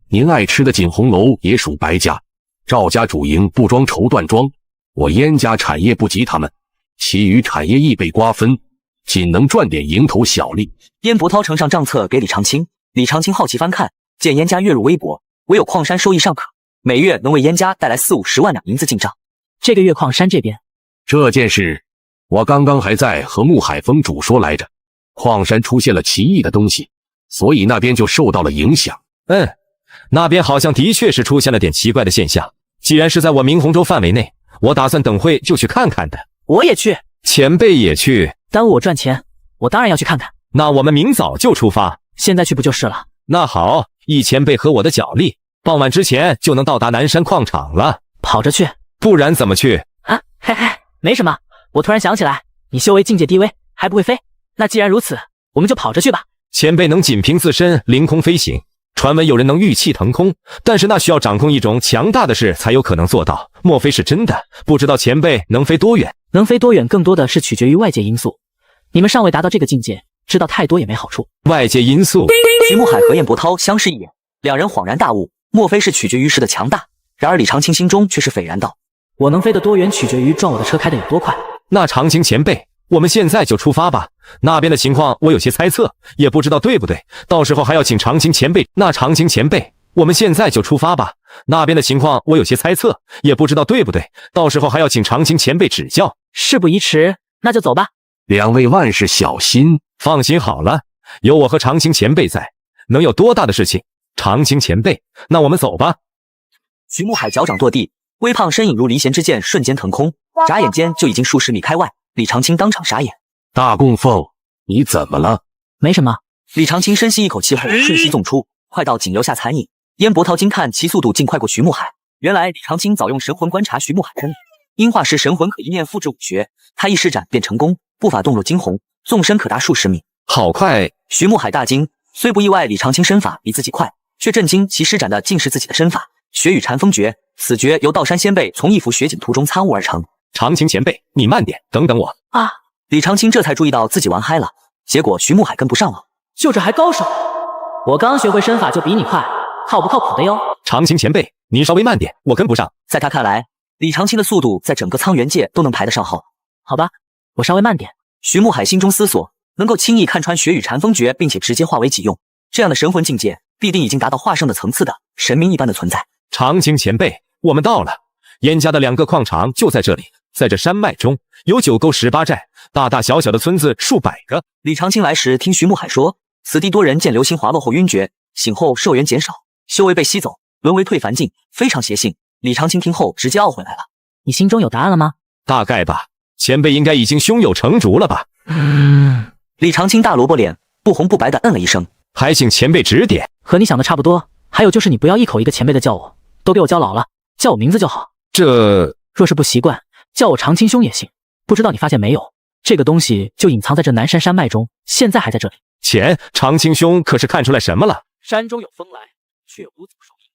您爱吃的锦红楼也属白家，赵家主营布庄绸缎庄，我燕家产业不及他们，其余产业亦被瓜分，仅能赚点蝇头小利。燕伯涛呈上账册给李长青，李长青好奇翻看，见燕家月入微薄，唯有矿山收益尚可，每月能为燕家带来40-50万两银子进账。这个月矿山这边，这件事我刚刚还在和穆海峰主说来着，矿山出现了奇异的东西，所以那边就受到了影响。那边好像的确是出现了点奇怪的现象。既然是在我明洪州范围内，我打算等会就去看看的。我也去，前辈也去。耽误我赚钱，我当然要去看看。那我们明早就出发，现在去不就是了？那好，依前辈和我的脚力，傍晚之前就能到达南山矿场了。跑着去，不然怎么去？嘿，没什么。我突然想起来，你修为境界低微，还不会飞。那既然如此，我们就跑着去吧。前辈能仅凭自身凌空飞行，传闻有人能御气腾空，但是那需要掌控一种强大的事才有可能做到。莫非是真的？不知道前辈能飞多远？能飞多远更多的是取决于外界因素。你们尚未达到这个境界，知道太多也没好处。外界因素。徐慕海和燕伯涛相视一眼，两人恍然大悟，莫非是取决于势的强大？然而李长青心中却是斐然道：我能飞得多远，取决于撞我的车开得有多快。那长青前辈，我们现在就出发吧。那边的情况我有些猜测，也不知道对不对，到时候还要请长青前辈。那长青前辈，我们现在就出发吧。那边的情况我有些猜测，也不知道对不对，到时候还要请长青前辈指教。事不宜迟，那就走吧。两位万事小心。放心好了，有我和长青前辈在，能有多大的事情？长青前辈，那我们走吧。徐慕海脚掌跺地，微胖身影如离弦之箭瞬间腾空，眨眼间就已经数十米开外。李长青当场傻眼。大供奉，你怎么了？没什么。李长青深吸一口气后瞬息纵出，快到仅留下残影。燕伯涛惊看其速度竟快过徐慕海，原来李长青早用神魂观察徐慕海身体，因化石神魂可一念复制武学，他一施展便成功，步伐动若惊鸿，纵身可达数十米。好快！徐慕海大惊，虽不意外李长青身法比自己快，却震惊其施展的竟是自己的身法雪雨禅风诀。此诀由道山仙辈从一幅雪景图中参悟而成。长青前辈，你慢点，等等我啊！李长青这才注意到自己玩嗨了，结果徐慕海跟不上了。就这还高手？我刚学会身法就比你快，靠不靠谱的哟？长青前辈，您稍微慢点，我跟不上。在他看来，李长青的速度在整个苍元界都能排得上号。好吧，我稍微慢点。徐慕海心中思索，能够轻易看穿雪雨禅风诀，并且直接化为己用，这样的神魂境界必定已经达到化圣的层次的神明一般的存在。长青前辈，我们到了，燕家的2个矿场就在这里，在这山脉中有9沟18寨，大大小小的村子数百个。李长青来时听徐慕海说，此地多人见流星滑落后晕厥，醒后寿元减少，修为被吸走，沦为退凡境，非常邪性。李长青听后直接懊悔来了。你心中有答案了吗？大概吧，前辈应该已经胸有成竹了吧。李长青大萝卜脸，不红不白的嗯了一声，还请前辈指点。和你想的差不多，还有就是你不要一口一个前辈的叫我，都给我叫老了，叫我名字就好。这若是不习惯，叫我长青兄也行。不知道你发现没有，这个东西就隐藏在这南山山脉中，现在还在这里。长青兄可是看出来什么了？山中有风来，却有无足手印，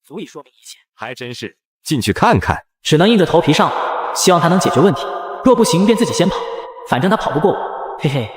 足以说明一切。还真是，进去看看。只能硬着头皮上，希望他能解决问题。若不行，便自己先跑，反正他跑不过我。嘿嘿，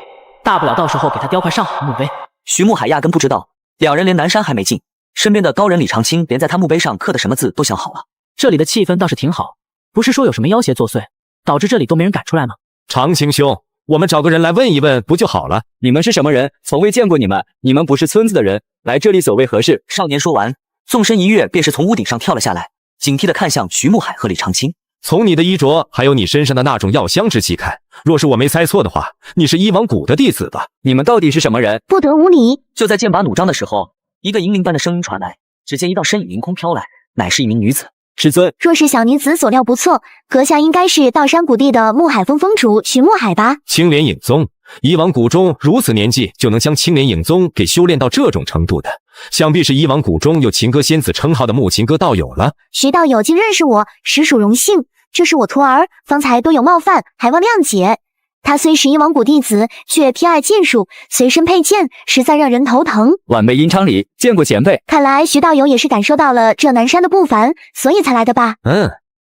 大不了到时候给他雕块上好墓碑。徐慕海压根不知道，两人连南山还没进，身边的高人李长青连在他墓碑上刻的什么字都想好了。这里的气氛倒是挺好，不是说有什么妖邪作祟，导致这里都没人敢出来吗？长青兄，我们找个人来问一问不就好了？你们是什么人？从未见过你们，你们不是村子的人，来这里所谓何事？少年说完，纵身一跃，便是从屋顶上跳了下来，警惕地看向徐慕海和李长青。从你的衣着还有你身上的那种药香之气看，若是我没猜错的话，你是医王谷的弟子吧？你们到底是什么人？不得无礼！就在剑拔弩张的时候，一个银铃般的声音传来，只见一道身影凌空飘来，乃是一名女子。师尊，若是小女子所料不错，阁下应该是道山谷地的木海峰峰主徐木海吧？青莲影宗，以往谷中如此年纪就能将青莲影宗给修炼到这种程度的，想必是以往谷中有情歌仙子称号的木情歌道友了。徐道友竟认识我，实属荣幸。这是我徒儿，方才多有冒犯，还望谅解。他虽是一王谷弟子，却偏爱剑术，随身佩剑，实在让人头疼。晚辈殷昌礼见过前辈。看来徐道友也是感受到了这南山的不凡，所以才来的吧？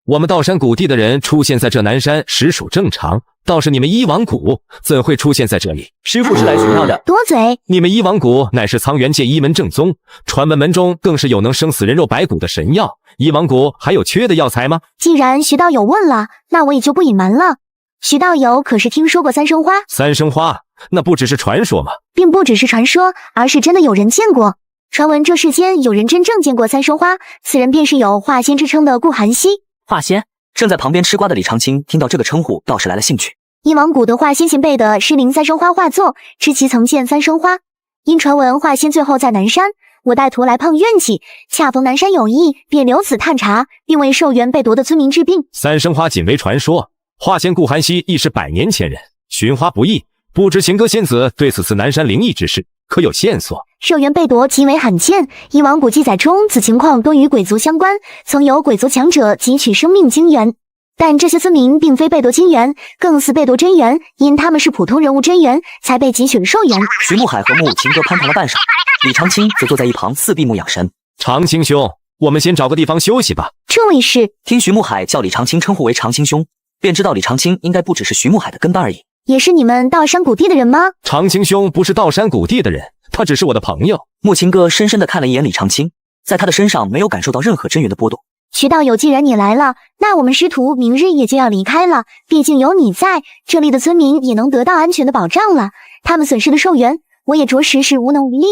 我们道山谷地的人出现在这南山实属正常，倒是你们一王谷怎会出现在这里？师父是来寻药的。多嘴！你们一王谷乃是苍元界一门正宗，传闻门中更是有能生死人肉白骨的神药，一王谷还有缺的药材吗？既然徐道友问了，那我也就不隐瞒了。徐道友可是听说过三生花？三生花那不只是传说吗？并不只是传说，而是真的有人见过。传闻这世间有人真正见过三生花，此人便是有化仙之称的顾寒溪。化仙？正在旁边吃瓜的李长青听到这个称呼，倒是来了兴趣。一王谷的化仙前辈的诗灵三生花画作，知其曾见三生花。因传闻化仙最后在南山，我带徒来碰运气，恰逢南山有意，便留此探查，并为寿元被夺的村民治病。三生花仅为传说，化仙顾寒溪亦是100年前人，寻花不易，不知情歌仙子对此次南山灵异之事可有线索？寿元被夺极为罕见，一王谷记载中此情况多与鬼族相关，曾有鬼族强者汲取生命精元。但这些村民并非被夺精元，更似被夺真元，因他们是普通人物真元，才被汲取了寿元。徐木海和木情歌攀谈了半晌，李长青则坐在一旁四闭目养神。长青兄，我们先找个地方休息吧。这位是？听徐木海叫李长青称呼为长青兄，便知道李长青应该不只是徐木海的跟班而已。也是你们道山谷地的人吗？长青兄不是道山谷地的人，他只是我的朋友。木情歌深深地看了一眼李长青，在他的身上没有感受到任何真元的波动。徐道友，既然你来了，那我们师徒明日也就要离开了。毕竟有你在，这里的村民也能得到安全的保障了。他们损失的寿元，我也着实是无能为力。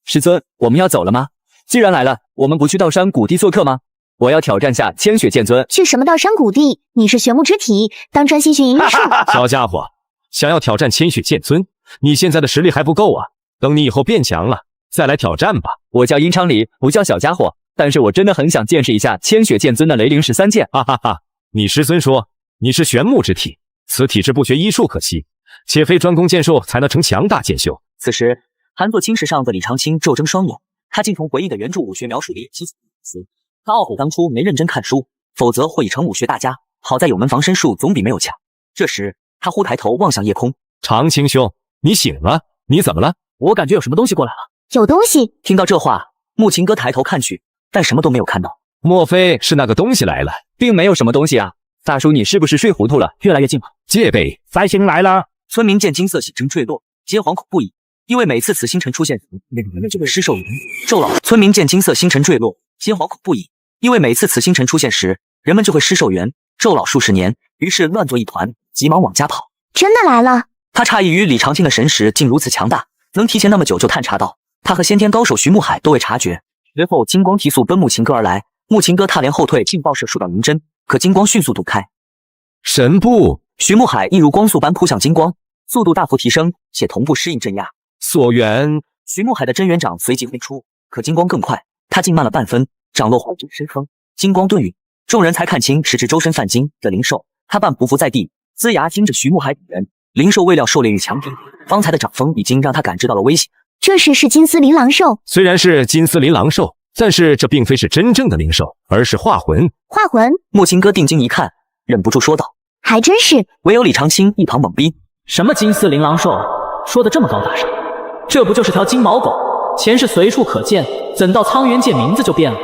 师尊，我们要走了吗？既然来了，我们不去道山谷地做客吗？我要挑战下千雪剑尊。去什么道山谷地？你是玄木之体，当专心学研艺术。小家伙，想要挑战千雪剑尊，你现在的实力还不够啊！等你以后变强了，再来挑战吧。我叫殷昌礼，不叫小家伙。但是我真的很想见识一下千雪剑尊的雷灵13剑。哈哈哈！你师尊说你是玄木之体，此体质不学医术可惜，且非专攻剑术才能成强大剑修。此时，盘坐青石上的李长青骤睁双眼，他竟从回忆的原著武学描述里记起词。他懊悔当初没认真看书，否则会已成武学大家。好在有门防身术总比没有强。这时，他忽抬头望向夜空。长青兄，你醒了？你怎么了？我感觉有什么东西过来了。有东西？听到这话，木情歌抬头看去，但什么都没有看到。莫非是那个东西来了？并没有什么东西啊，大叔，你是不是睡糊涂了？越来越近了，戒备！灾星来了！村民见金色星辰坠落，皆惶恐不已，因为每次此星辰出现时，那个人就会失寿元。纣老村民见金色星辰坠落，皆惶恐不已，因为每次此星辰出现时，人们就会失寿元。纣老数十年，于是乱作一团，急忙往家跑。真的来了！他诧异于李长青的神识竟如此强大，能提前那么久就探查到。他和先天高手徐木海都未察觉。随后，金光提速奔木情歌而来，木情歌踏连后退，并爆射数道银针，可金光迅速躲开。神步！徐木海亦如光速般扑向金光，速度大幅提升，且同步适应镇压。所缘！徐木海的真元掌随即挥出，可金光更快，他竟慢了半分，掌落怀中深风，金光顿陨，众人才看清持周身泛金的灵兽，他半匍匐在地，龇牙盯着徐木海等人。灵兽未料狩猎欲强兵，方才的掌风已经让他感知到了危险。这是金丝琳狼兽。虽然是金丝琳狼兽，但是这并非是真正的灵兽，而是化魂。化魂？木情歌定睛一看，忍不住说道：“还真是。”唯有李长青一旁懵逼：“什么金丝琳狼兽？说的这么高大上，这不就是条金毛狗？前世随处可见，怎到苍元界名字就变了？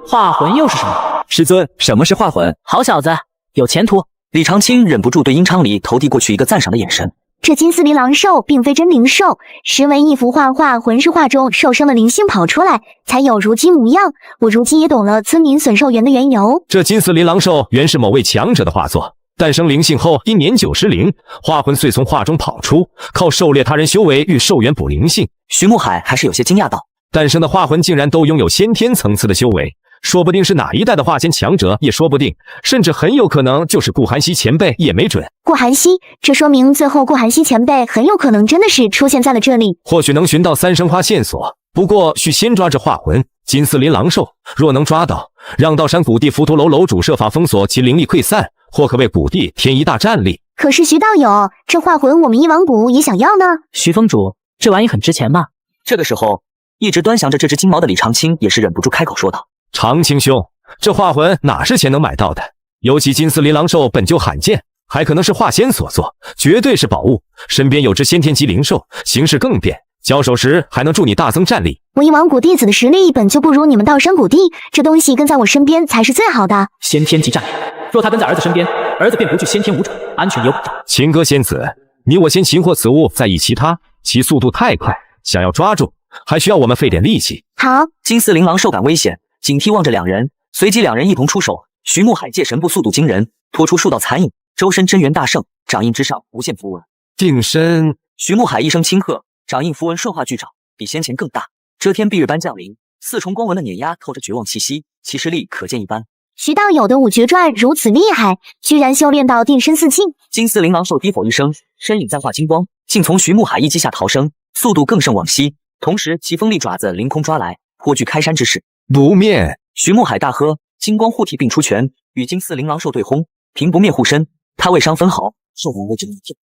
化魂又是什么？”师尊，什么是化魂？好小子，有前途。李长青忍不住对殷昌礼投递过去一个赞赏的眼神。这金丝琳狼兽并非真灵兽，实为一幅画魂是画中兽生的灵性跑出来，才有如今模样。我如今也懂了村民损寿元的缘由。这金丝琳狼兽原是某位强者的画作，诞生灵性后因年久失灵，化魂遂从画中跑出，靠狩猎他人修为与寿元补灵性。徐木海还是有些惊讶道：“诞生的化魂竟然都拥有先天层次的修为。”说不定是哪一代的化仙强者也说不定，甚至很有可能就是顾寒溪前辈也没准。顾寒溪，这说明最后顾寒溪前辈很有可能真的是出现在了这里。或许能寻到三生花线索，不过需先抓这化魂金丝琳狼兽，若能抓到，让道山谷地浮屠楼楼主设法封锁其灵力溃散，或可为谷地添一大战力。可是徐道友，这化魂我们一王谷也想要呢。徐峰主，这玩意很值钱吗？这个时候，一直端详着这只金毛的李长青也是忍不住开口说道：“长青兄，这化魂哪是钱能买到的？尤其金丝琳狼兽本就罕见，还可能是化仙所做，绝对是宝物。身边有只先天级灵兽，行事更便，交手时还能助你大增战力。我一王谷弟子的实力本就不如你们道山谷地，这东西跟在我身边才是最好的。先天级战力，若他跟在儿子身边，儿子便不惧先天武者，安全也有保障。秦歌仙子，你我先擒获此物，再议其他。其速度太快，想要抓住，还需要我们费点力气。”好，金丝琳狼兽感危险，警惕望着两人，随即两人一同出手。徐慕海借神步速度惊人，拖出数道残影，周身真元大盛，掌印之上无限符文。定身！徐慕海一声轻喝，掌印符文瞬化巨掌，比先前更大，遮天蔽日般降临，四重光纹的碾压透着绝望气息，其实力可见一斑。徐道友的五绝传如此厉害，居然修炼到定身四境。金丝琳狼兽低吼一声，身影再化金光，竟从徐慕海一击下逃生，速度更胜往昔。同时，其锋利爪子凌空抓来，颇具开山之势。不灭！徐慕海大喝，金光护体并出拳，与金丝琳狼兽对轰。凭不灭护身，他未伤分毫，兽魂为之一片。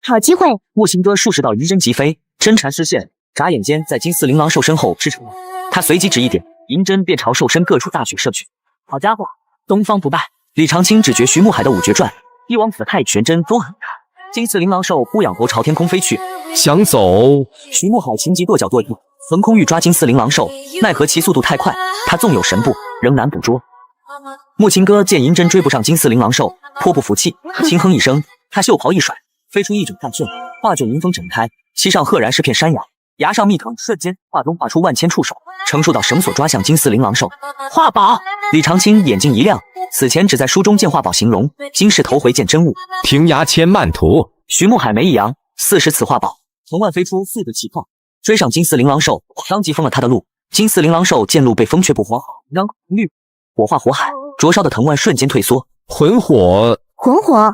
好机会！莫行哥数十道银针疾飞，真缠失陷，眨眼间在金丝琳狼兽身后织成了。他随即指一点，银针便朝兽身各处大举射去。好家伙，东方不败！李长青只觉徐慕海的五绝传、一王子太玄针都很大。金丝琳狼兽扑仰头朝天空飞去，想走。徐慕海情急跺脚跺地，横空欲抓金丝琳狼兽，奈何其速度太快，他纵有神步，仍难捕捉。莫秦哥见银针追不上金丝琳狼兽，颇不服气，轻哼一声，他袖袍一甩，飞出一整大阵，画卷迎风展开，其上赫然是片山崖，崖上密藤，瞬间画中画出万千触手，成数道绳索抓向金丝琳狼兽。画宝！李长青眼睛一亮，此前只在书中见画宝形容，今是头回见真物。平崖千蔓图。徐慕海眉一扬，似识此画宝，从外飞出4个气泡，追上金丝琳狼兽，当即封了他的路。金丝琳狼兽见路被封却不慌，让绿火化火海，灼烧的藤蔓瞬间退缩。魂火！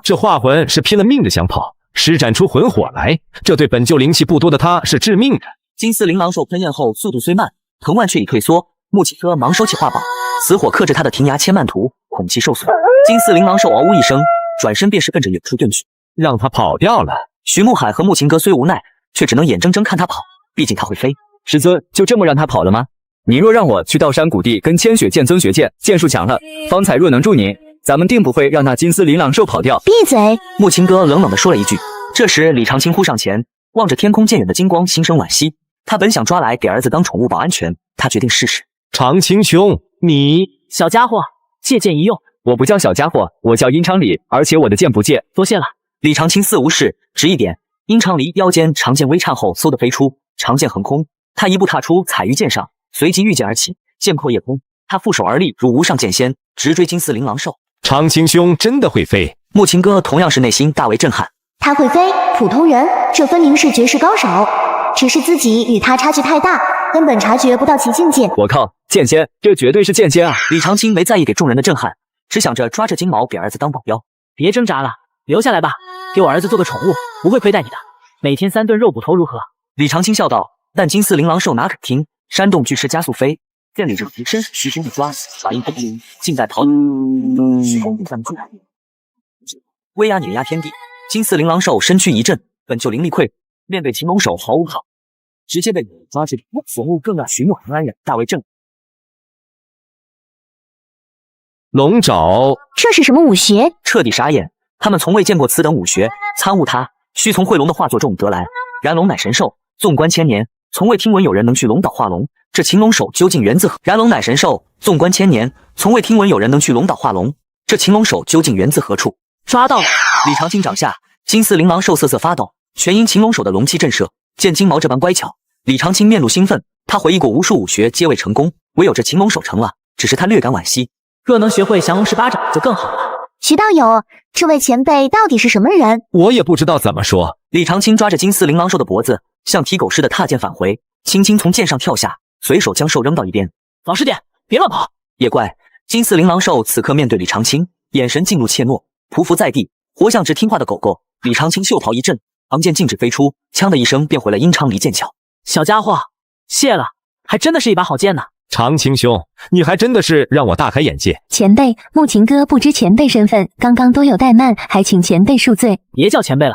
这化魂是拼了命的想跑，施展出魂火来，这对本就灵气不多的他是致命的。金丝琳狼兽喷焰后速度虽慢，藤蔓却已退缩。木启科忙收起画宝，此火克制他的庭崖千蔓图，恐其受损。金丝琳狼兽嗷呜一声，转身便是奔着远处遁去，让他跑掉了。徐慕海和木琴哥虽无奈，却只能眼睁睁看他跑，毕竟他会飞。师尊就这么让他跑了吗？你若让我去道山谷地跟千雪剑尊学剑，剑术强了，方才若能助你，咱们定不会让那金丝琳狼兽跑掉。闭嘴！木琴哥冷冷地说了一句。这时李长青呼上前，望着天空渐远的金光，心生惋惜。他本想抓来给儿子当宠物保安全，他决定试试。长青兄，你小家伙，借剑一用。我不叫小家伙，我叫殷昌黎，而且我的剑不借。多谢了。李长青似无事，指一点，殷昌黎腰间长剑微颤后嗖地飞出，长剑横空，他一步踏出，踩于剑上，随即御剑而起，剑破夜空。他负手而立，如无上剑仙，直追金丝琳狼兽。长青兄真的会飞？木琴哥同样是内心大为震撼。他会飞，普通人这分明是绝世高手，只是自己与他差距太大，根本察觉不到其境界。我靠，剑仙，这绝对是剑仙啊！李长青没在意给众人的震撼，只想着抓着金毛给儿子当保镖。别挣扎了，留下来吧，给我儿子做个宠物，不会亏待你的。每天3顿肉捕头如何？李长青笑道。但金丝琳狼兽哪肯听，山洞巨狮加速飞，剑里正提身，虚空一抓，爪印崩灵，尽在跑。虚空不散进来，威压碾压天地。金丝琳狼兽身躯一震，本就灵力溃，面对擒龙手毫无抗，直接被抓去。此物更让徐慕海安然，大为震。龙爪，这是什么武学？彻底傻眼，他们从未见过此等武学。参悟它，需从慧龙的画作中得来。燃龙乃神兽，纵观千年，从未听闻有人能去龙岛化龙。这擒龙手究竟源自何？燃龙乃神兽，纵观千年，从未听闻有人能去龙岛化龙。这擒龙手究竟源自何处？抓到了！李长青掌下，金丝琳狼兽瑟瑟发抖，全因擒龙手的龙气震慑。见金毛这般乖巧，李长青面露兴奋。他回忆过无数武学皆未成功，唯有这擒龙手成了，只是他略感惋惜。若能学会降龙18掌就更好了。徐道友，这位前辈到底是什么人？我也不知道怎么说。李长青抓着金丝琳狼兽的脖子，像踢狗似的踏剑返回，轻轻从剑上跳下，随手将兽扔到一边。老实点，别乱跑。也怪金丝琳狼兽此刻面对李长青，眼神进入怯懦，匍匐在地，活像只听话的狗狗。李长青袖袍一震，昂剑径直飞出，锵的一声便回了殷昌黎剑鞘。小家伙，谢了。还真的是一把好剑呢。长青兄，你还真的是让我大开眼界。前辈，木琴哥不知前辈身份，刚刚多有怠慢，还请前辈恕罪。别叫前辈了，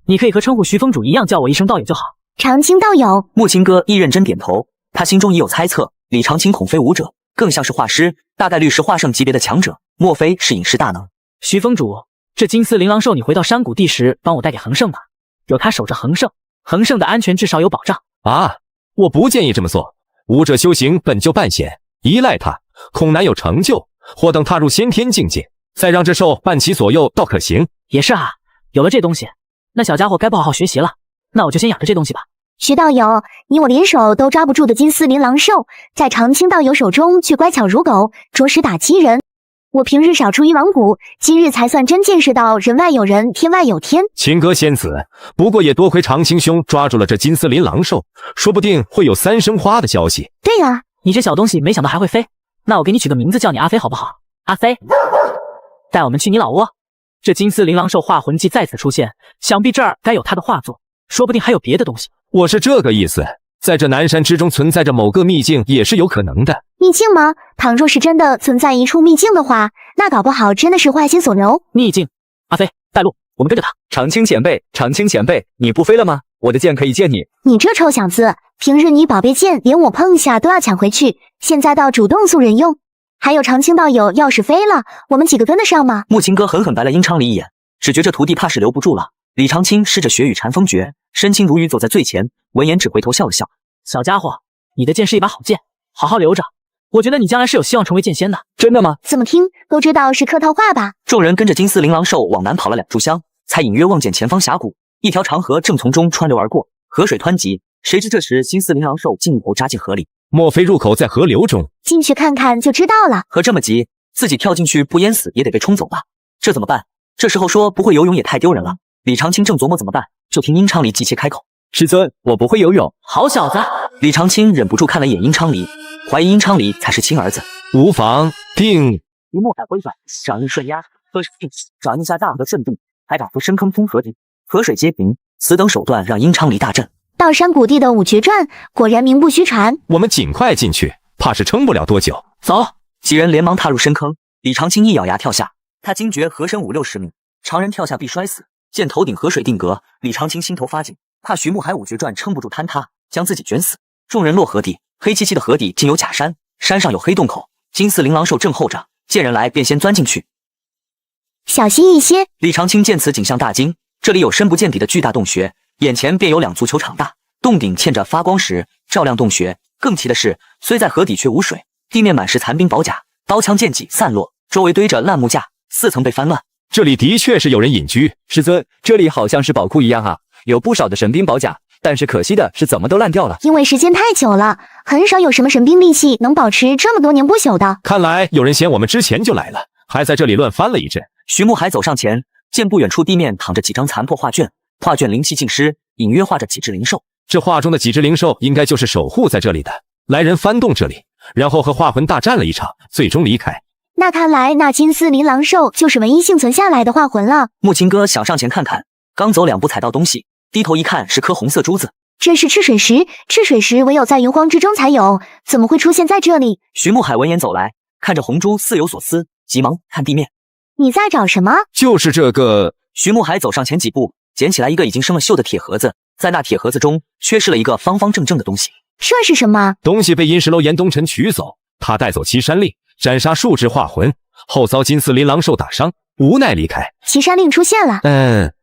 你可以和称呼徐峰主一样，叫我一声道友就好。长青道友。木琴哥亦认真点头，他心中已有猜测，李长青恐非武者，更像是画师，大概率是画圣级别的强者，莫非是隐士大能？徐峰主，这金丝琳琅兽你回到山谷地时帮我带给恒胜吧，有他守着恒胜，恒胜的安全至少有保障。啊，我不建议这么做。武者修行本就半险，依赖他恐难有成就，或等踏入先天境界，再让这兽伴其左右倒可行。也是啊，有了这东西，那小家伙该不好好学习了。那我就先养着这东西吧。徐道友，你我联手都抓不住的金丝琳琅兽，在长青道友手中却乖巧如狗，着实打击人。我平日少出一王谷，今日才算真见识到人外有人，天外有天。秦歌仙子，不过也多亏长青兄抓住了这金丝琳琅兽，说不定会有三生花的消息。对啊，你这小东西没想到还会飞，那我给你取个名字叫你阿飞好不好？阿飞，带我们去你老窝。这金丝琳琅兽化魂技再次出现，想必这儿该有他的画作，说不定还有别的东西。我是这个意思，在这南山之中存在着某个秘境也是有可能的。秘境吗？倘若是真的存在一处秘境的话，那搞不好真的是画心所留。秘境，阿飞带路，我们跟着他。长青前辈，长青前辈，你不飞了吗？我的剑可以借你。你这臭小子，平日你宝贝剑连我碰一下都要抢回去，现在倒主动送人用。还有长青道友，要是飞了，我们几个跟得上吗？木琴哥狠狠白了殷昌黎一眼，只觉这徒弟怕是留不住了。李长青施着雪雨禅风诀，身轻如玉走在最前，闻言只回头笑了笑。小家伙，你的剑是一把好剑，好好留着。我觉得你将来是有希望成为剑仙的。真的吗？怎么听都知道是客套话吧。众人跟着金丝琳琅兽往南跑了2炷香，才隐约望见前方峡谷，一条长河正从中穿流而过，河水湍急。谁知这时金丝琳琅兽竟一头扎进河里，莫非入口在河流中？进去看看就知道了。河这么急，自己跳进去不淹死也得被冲走吧？这怎么办？这时候说不会游泳也太丢人了。李长青正琢磨怎么办，就听殷昌黎急切开口：“师尊，我不会游泳。”好小子！李长青忍不住看了一眼殷昌黎，怀疑殷昌黎才是亲儿子。无妨，定。于墨海挥转，掌印顺压，喝水定，掌印下大河震动，还打出深坑通河底，河水皆平。此等手段让殷昌黎大震。道山谷地的五绝传果然名不虚传。我们尽快进去，怕是撑不了多久。走！几人连忙踏入深坑。李长青一咬牙跳下，他惊觉河深50-60米，常人跳下必摔死。见头顶河水定格，李长青心头发紧，怕徐慕海五绝传撑不住坍塌，将自己卷死。众人落河底，黑漆漆的河底竟有假山，山上有黑洞口，金丝琳琅兽正候着，见人来便先钻进去。小心一些！李长青见此景象大惊，这里有深不见底的巨大洞穴，眼前便有2足球场大，洞顶嵌着发光石，照亮洞穴。更奇的是，虽在河底却无水，地面满是残兵宝甲，刀枪剑戟散落，周围堆着烂木架，4层被翻乱。这里的确是有人隐居。师尊，这里好像是宝库一样啊，有不少的神兵宝甲，但是可惜的是怎么都烂掉了。因为时间太久了，很少有什么神兵利器能保持这么多年不朽的。看来有人嫌我们之前就来了，还在这里乱翻了一阵。徐慕海走上前，见不远处地面躺着几张残破画卷，画卷灵气尽失，隐约画着几只灵兽。这画中的几只灵兽应该就是守护在这里的。来人翻动这里，然后和化魂大战了一场，最终离开。那看来那金丝琳琅兽就是唯一幸存下来的化魂了。木琴哥想上前看看，刚走2步踩到东西，低头一看是颗红色珠子。这是赤水石，赤水石唯有在云荒之中才有，怎么会出现在这里？徐慕海闻言走来，看着红珠似有所思，急忙看地面。你在找什么？就是这个。徐慕海走上前几步，捡起来一个已经生了锈的铁盒子，在那铁盒子中缺失了一个方方正正的东西。这是什么？东西被殷石楼严东辰取走，他带走岐山令，斩杀数只化魂，后遭金丝琳琅兽打伤，无奈离开。岐山令出现了。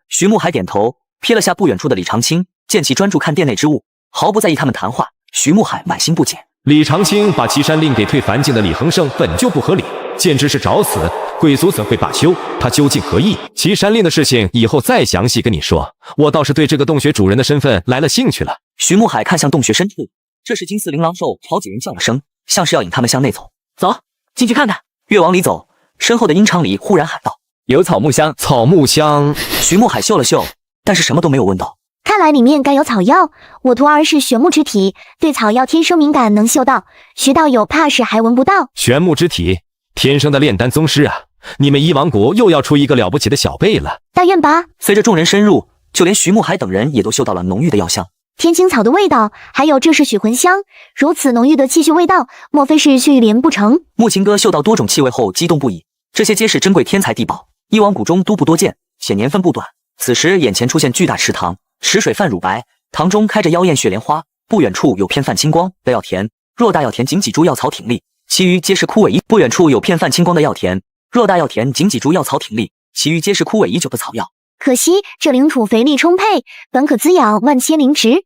徐慕海点头，瞥了下不远处的李长青，见其专注看殿内之物，毫不在意他们谈话。徐慕海满心不解，李长青把岐山令给退凡境的李恒胜本就不合理，简直是找死。贵族怎会罢休？他究竟何意？岐山令的事情以后再详细跟你说，我倒是对这个洞穴主人的身份来了兴趣了。徐慕海看向洞穴深处，这时金丝琳琅兽好几人叫了声，像是要引他们向内走。走，进去看看。越往里走，身后的殷昌黎忽然喊道：“有草木香。”草木香。徐慕海嗅了嗅，但是什么都没有闻到。看来里面该有草药。我徒儿是玄木之体，对草药天生敏感，能嗅到。徐道友怕是还闻不到。玄木之体，天生的炼丹宗师啊！你们伊王国又要出一个了不起的小辈了。但愿吧。随着众人深入，就连徐慕海等人也都嗅到了浓郁的药香。天青草的味道，还有这是血魂香，如此浓郁的气血味道，莫非是血玉莲不成？木青哥嗅到多种气味后激动不已，这些皆是珍贵天材地宝，一往古中都不多见，且年份不短。此时眼前出现巨大池塘，池水泛乳白，塘中开着妖艳雪莲花，不远处有片泛青光的药田，偌大药田仅几株药草挺立，其余皆是枯萎已。不远处有片泛青光的药田，偌大药田仅几株药草挺立，其余皆是枯萎已久的草药。可惜这领土肥力充沛，本可滋养万千灵植，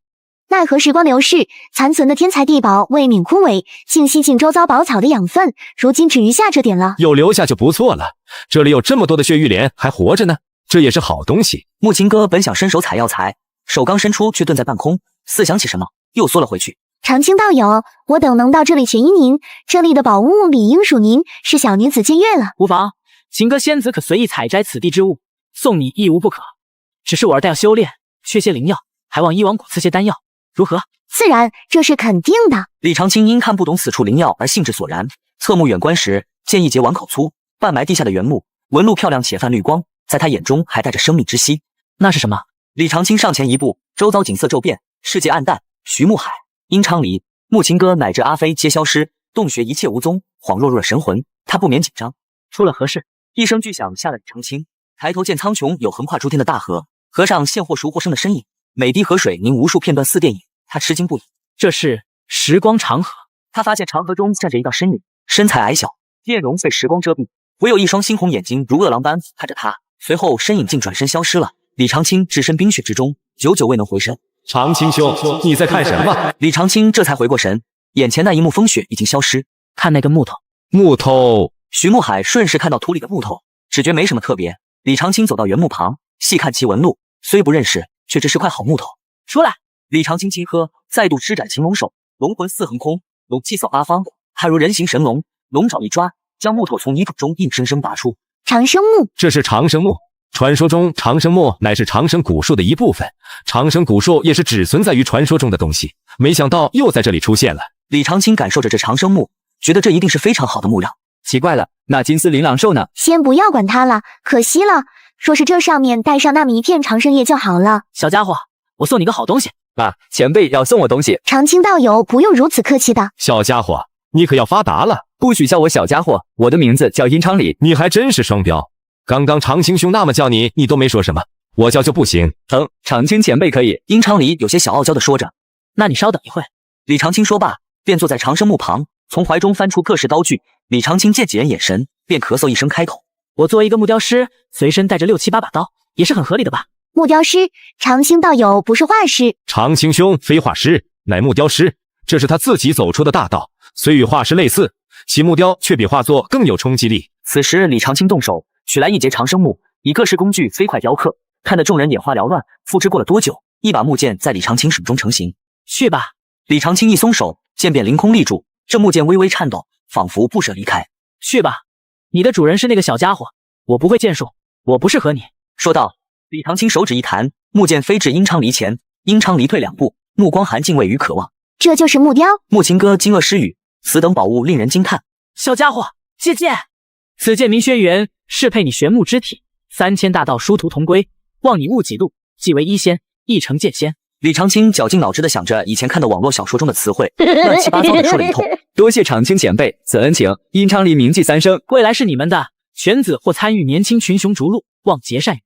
奈何时光流逝，残存的天材地宝未免枯萎，竟吸尽周遭宝草的养分，如今只余下这点了。有留下就不错了，这里有这么多的血玉莲还活着呢，这也是好东西。木青哥本想伸手采药材，手刚伸出却顿在半空，似想起什么，又缩了回去。长青道友，我等能到这里全因您，这里的宝物理应属您，是小女子僭越了。无妨，秦歌仙子可随意采摘此地之物，送你亦无不可。只是我儿待要修炼，缺些灵药，还望医王谷赐些丹药，如何？自然，这是肯定的。李长青因看不懂此处灵药而兴致索然，侧目远观时，见一截碗口粗、半埋地下的原木，纹路漂亮且泛绿光，在他眼中还带着生命之息。那是什么？李长青上前一步，周遭景色骤变，世界暗淡，徐慕海、殷昌黎、木青哥乃至阿飞皆消失，洞穴一切无踪，恍若入了神魂。他不免紧张，出了何事？一声巨响吓了李长青，抬头见苍穹有横跨诸天的大河，河上现或熟或生的身影，每滴河水凝无数片段似电影。他吃惊不已，这是时光长河。他发现长河中站着一道身影，身材矮小，面容被时光遮蔽，唯有一双猩红眼睛如饿狼般看着他。随后身影竟转身消失了。李长青置身冰雪之中，久久未能回身。长青兄，你在看什么？李长青这才回过神，眼前那一幕风雪已经消失。看那根木头。木头。徐慕海顺势看到土里的木头，只觉没什么特别。李长青走到原木旁，细看其纹路，虽不认识，却知是块好木头。出来！李长青轻喝，再度施展擒龙手，龙魂似横空，龙气扫八方，汉如人形神龙，龙爪一抓，将木头从泥土中硬生生拔出。长生木，这是长生木。传说中长生木乃是长生古树的一部分，长生古树也是只存在于传说中的东西，没想到又在这里出现了。李长青感受着这长生木，觉得这一定是非常好的木料。奇怪了，那金丝琳琅兽呢？先不要管它了，可惜了。若是这上面带上那么一片长生叶就好了。小家伙，我送你个好东西。啊，前辈要送我东西。长青道友不用如此客气的。小家伙，你可要发达了。不许叫我小家伙，我的名字叫殷昌黎。你还真是双标。刚刚长青兄那么叫你，你都没说什么，我叫就不行。长青前辈可以。殷昌黎有些小傲娇的说着。那你稍等一会。李长青说罢，便坐在长生木旁，从怀中翻出各式刀具。李长青见几人眼神，便咳嗽一声开口：我作为一个木雕师，随身带着6、7、8把刀，也是很合理的吧？木雕师，长青道友不是画师。长青兄非画师，乃木雕师，这是他自己走出的大道，虽与画师类似，其木雕却比画作更有冲击力。此时李长青动手取来一截长生木，以各式工具飞快雕刻，看得众人眼花缭乱。不知过了多久，一把木剑在李长青手中成型。去吧！李长青一松手，剑便凌空立住，这木剑微微颤抖，仿佛不舍离开。去吧，你的主人是那个小家伙，我不会剑术，我不适合你。说道。李长青手指一弹，木剑飞至殷昌黎前，殷昌黎退2步，目光含敬畏与渴望。这就是木雕。木青哥惊愕失语，此等宝物令人惊叹。小家伙，借剑！此剑名轩辕，适配你玄木之体，3000大道殊途同归，望你勿己路，即为医仙，亦成剑仙。李长青绞尽脑汁地想着以前看的网络小说中的词汇，乱七八糟地说了一通。多谢长青前辈，此恩情，殷昌黎铭记3生。未来是你们的，犬子或参与年轻群雄逐鹿，望结善缘。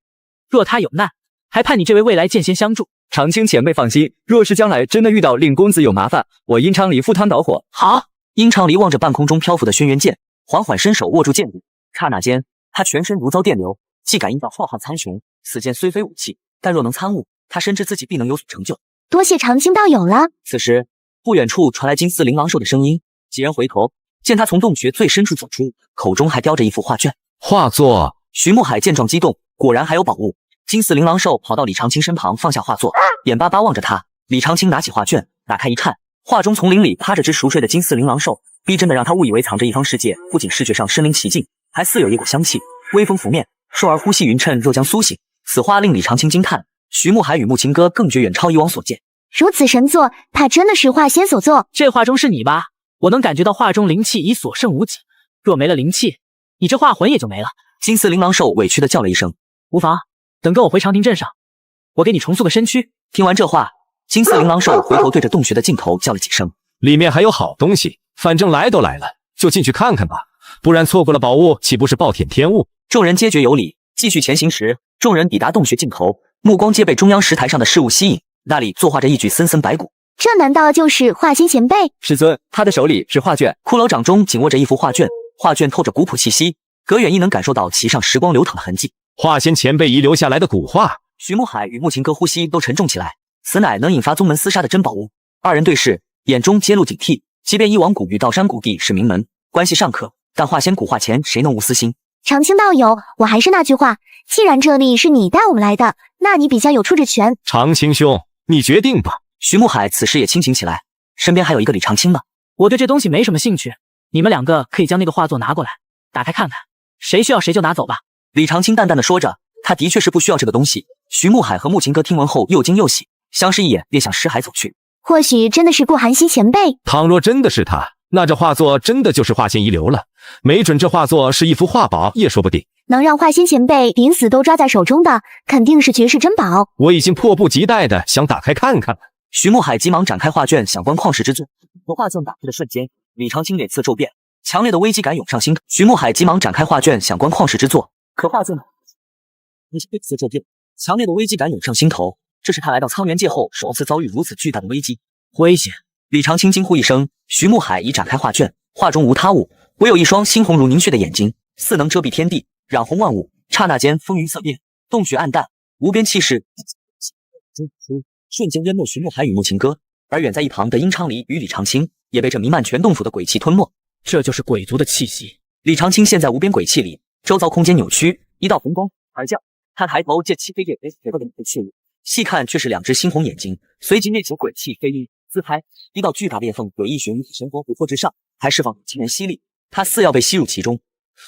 若他有难，还盼你这位未来剑仙相助。长青前辈放心，若是将来真的遇到令公子有麻烦，我殷昌黎赴汤蹈火。好。殷昌黎望着半空中漂浮的轩辕剑，缓缓伸手握住剑柄，刹那间，他全身如遭电流，既感应到浩瀚苍穹。此剑虽非武器，但若能参悟，他深知自己必能有所成就。多谢长青道友了。此时，不远处传来金丝琳琅兽的声音，几人回头，见他从洞穴最深处走出，口中还叼着一幅画卷。画作。徐慕海见状激动，果然还有宝物。金丝琳琅兽跑到李长青身旁，放下画作，眼巴巴望着他。李长青拿起画卷，打开一看，画中丛林里趴着只熟睡的金丝琳琅兽，逼真的让他误以为藏着一方世界。不仅视觉上身临其境，还似有一股香气，微风拂面，兽儿呼吸匀称，若将苏醒。此画令李长青惊叹，徐慕海与木青哥更觉远超以往所见。如此神作，怕真的是画仙所作。这画中是你吧？我能感觉到画中灵气已所剩无几，若没了灵气，你这画魂也就没了。金丝琳琅兽委屈地叫了一声。无妨，等跟我回长亭镇上，我给你重塑个身躯。听完这话，金丝琳琅兽回头对着洞穴的尽头叫了几声，里面还有好东西，反正来都来了，就进去看看吧，不然错过了宝物，岂不是暴殄天物？众人皆觉有理，继续前行时，众人抵达洞穴尽头，目光皆被中央石台上的事物吸引，那里作画着一具森森白骨。这难道就是华仙前辈？师尊，他的手里是画卷，骷髅掌中紧握着一幅画卷，画卷透着古朴气息，隔远亦能感受到其上时光流淌的痕迹。华仙前辈遗留下来的古画。徐慕海与木琴哥呼吸都沉重起来，此乃能引发宗门厮杀的珍宝物。二人对视，眼中揭露警惕。即便一王谷与道山谷地是名门，关系尚可，但华仙古画前谁能无私心？长青道友，我还是那句话，既然这里是你带我们来的，那你比较有处置权。长青兄，你决定吧。徐慕海此时也清醒起来，身边还有一个李长青呢。我对这东西没什么兴趣，你们两个可以将那个画作拿过来，打开看看，谁需要谁就拿走吧。李长青淡淡的说着，他的确是不需要这个东西。徐慕海和木琴哥听闻后又惊又喜，相视一眼便向尸骸走去。或许真的是顾寒溪前辈。倘若真的是他，那这画作真的就是华仙遗留了，没准这画作是一幅画宝也说不定。能让华仙前辈临死都抓在手中的，肯定是绝世珍宝。我已经迫不及待的想打开看看了。徐慕海急忙展开画卷，想观旷世之作。和画卷打开的瞬间，李长青脸色骤变，强烈的危机感涌上心头。徐慕海急忙展开画卷，想观旷世之作，可画卷脸色骤变，强烈的危机感涌上心头。这是他来到苍元界后首次遭遇如此巨大的危机，危险！李长青惊呼一声，徐慕海已展开画卷，画中无他物，唯有一双猩红如凝血的眼睛，似能遮蔽天地，染红万物。刹那间，风云色变，洞穴暗淡，无边气势瞬间淹没徐慕海与木琴哥，而远在一旁的殷昌黎与李长青也被这弥漫全洞府的鬼气吞没。这就是鬼族的气息。李长青陷在无边鬼气里，周遭空间扭曲，一道红光而降。他抬头借气飞裂的气物，细看却是两只猩红眼睛，随即那起鬼气飞跃自拍，一道巨大裂缝有一悬于神佛琥珀之上，还释放惊人吸力，他似要被吸入其中。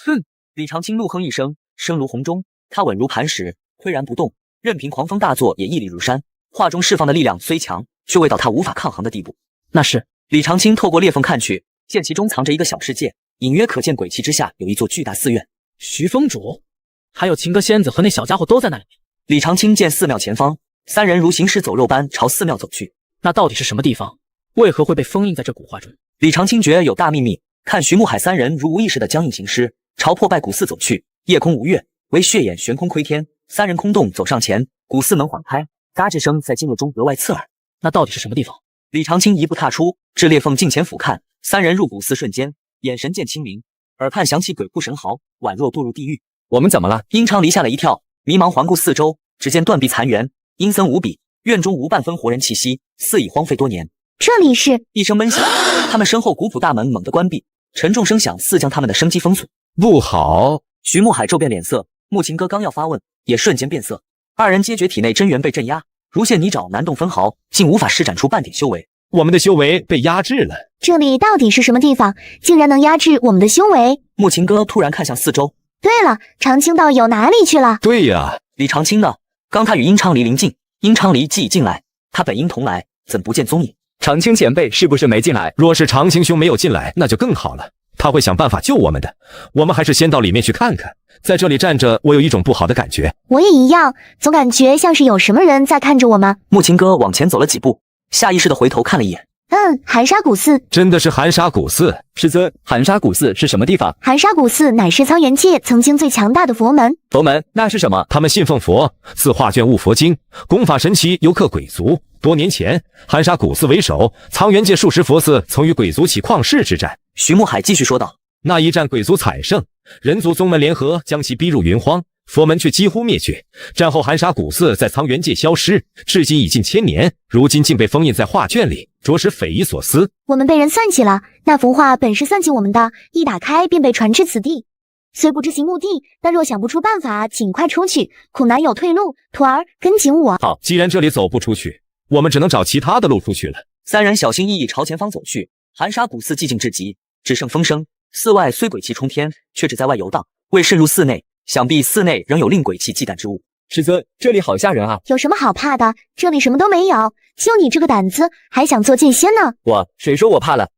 哼！李长青怒哼一声，声如洪钟，他稳如磐石，岿然不动，任凭狂风大作也屹立如山。画中释放的力量虽强，却未到他无法抗衡的地步。那是李长青透过裂缝看去，见其中藏着一个小世界，隐约可见鬼气之下有一座巨大寺院。徐峰主，还有秦歌仙子和那小家伙都在那里。李长青见寺庙前方，三人如行尸走肉般朝寺庙走去。那到底是什么地方？为何会被封印在这古画中？李长青觉有大秘密，看徐慕海三人如无意识的僵硬行尸，朝破败古寺走去。夜空无月，唯血眼悬空窥天。三人空洞走上前，古寺门缓开，嘎吱声在静默中格外刺耳。那到底是什么地方？李长青一步踏出，至裂缝近前俯瞰。三人入古寺瞬间，眼神渐清明，耳畔响起鬼哭神嚎，宛若堕入地狱。我们怎么了？殷昌黎吓了一跳，迷茫环顾四周，只见断壁残垣，阴森无比，院中无半分活人气息，似已荒废多年。这里是……一声闷响，他们身后古朴大门猛地关闭，沉重声响似将他们的生机封锁。不好！徐慕海骤变脸色，木琴哥刚要发问，也瞬间变色。二人皆觉体内真元被镇压，如陷泥沼，难动分毫，竟无法施展出半点修为。我们的修为被压制了。这里到底是什么地方，竟然能压制我们的修为？木琴哥突然看向四周。对了，长青道友哪里去了？对呀，李长青呢？刚他与殷昌黎临近，殷昌黎既已进来，他本应同来，怎不见踪影？长青前辈是不是没进来？若是长青兄没有进来，那就更好了，他会想办法救我们的。我们还是先到里面去看看。在这里站着，我有一种不好的感觉。我也一样，总感觉像是有什么人在看着我们。木琴哥往前走了几步，下意识地回头看了一眼。寒沙古寺。真的是寒沙古寺？师尊，寒沙古寺是什么地方？寒沙古寺乃是苍元界曾经最强大的佛门。佛门？那是什么？他们信奉佛，自画卷悟佛经，功法神奇，犹克鬼族。多年前，寒沙古寺为首，苍元界数十佛寺曾与鬼族起旷世之战。徐慕海继续说道：那一战鬼族惨胜，人族宗门联合将其逼入云荒，佛门却几乎灭绝。战后寒沙古寺在苍元界消失，至今已近1000年，如今竟被封印在画卷里，着实匪夷所思。我们被人算计了，那幅画本是算计我们的，一打开便被传至此地。虽不知其目的，但若想不出办法，尽快出去，苦难有退路。徒儿，跟紧我。好，既然这里走不出去，我们只能找其他的路出去了。三人小心翼翼朝前方走去，寒沙古寺寂静至极，只剩风声。寺外虽鬼气冲天，却只在外游荡，未渗入寺内。想必寺内仍有令鬼气忌惮之物。师尊，这里好吓人啊！有什么好怕的？这里什么都没有，就你这个胆子，还想做剑仙呢？谁说我怕了？